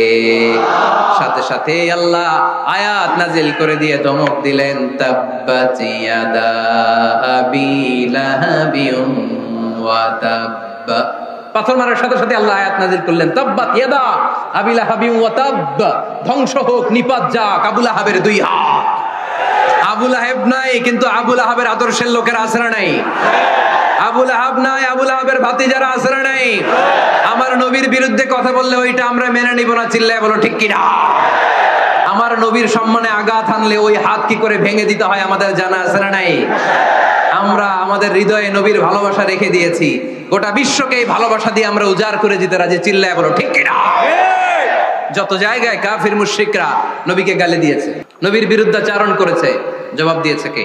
সাথে সাথে আল্লাহ আয়াত নাজিল করে দিয়ে ধমক দিলেন, তাব্বাত ইয়াদা আবি লাহাবিন ওয়া তাব্বা। পাথর মারার সাথে সাথে আল্লাহ আয়াত নাজিল করলেন, তাব্বাত ইয়াদা আবি লাহাবিন ওয়া তাব্বা। ধ্বংস হোক, নিপাত যাক আবু লাহাবের দুই হাত। আবু লাহাব নাই, কিন্তু আবু লাহাবের আদর্শের লোকেরা আছে না নাই? আবু লাহাব নাই, আবু লাহাবের ভাতিজারা আছে না নাই? আমার নবীর বিরুদ্ধে কথা বললে ওইটা আমরা মেনে নিব না, চিল্লায় বলো ঠিক কিনা? আমার নবীর সম্মানে আঘাত আনলে ওই হাত কি করে ভেঙে দিতে হয় আমাদের জানা আছে না নাই? আমরা আমাদের হৃদয়ে নবীর ভালোবাসা রেখে দিয়েছি, গোটা বিশ্বকে এই ভালোবাসা দিয়ে আমরা উজাড় করে দিতে রাজি, চিল্লায় বলো ঠিক কিনা? যত জায়গায় কাফির মুশরিকরা নবীকে গালি দিয়েছে, নবীর বিরুদ্ধাচারণ করেছে, জবাব দিয়েছে কে?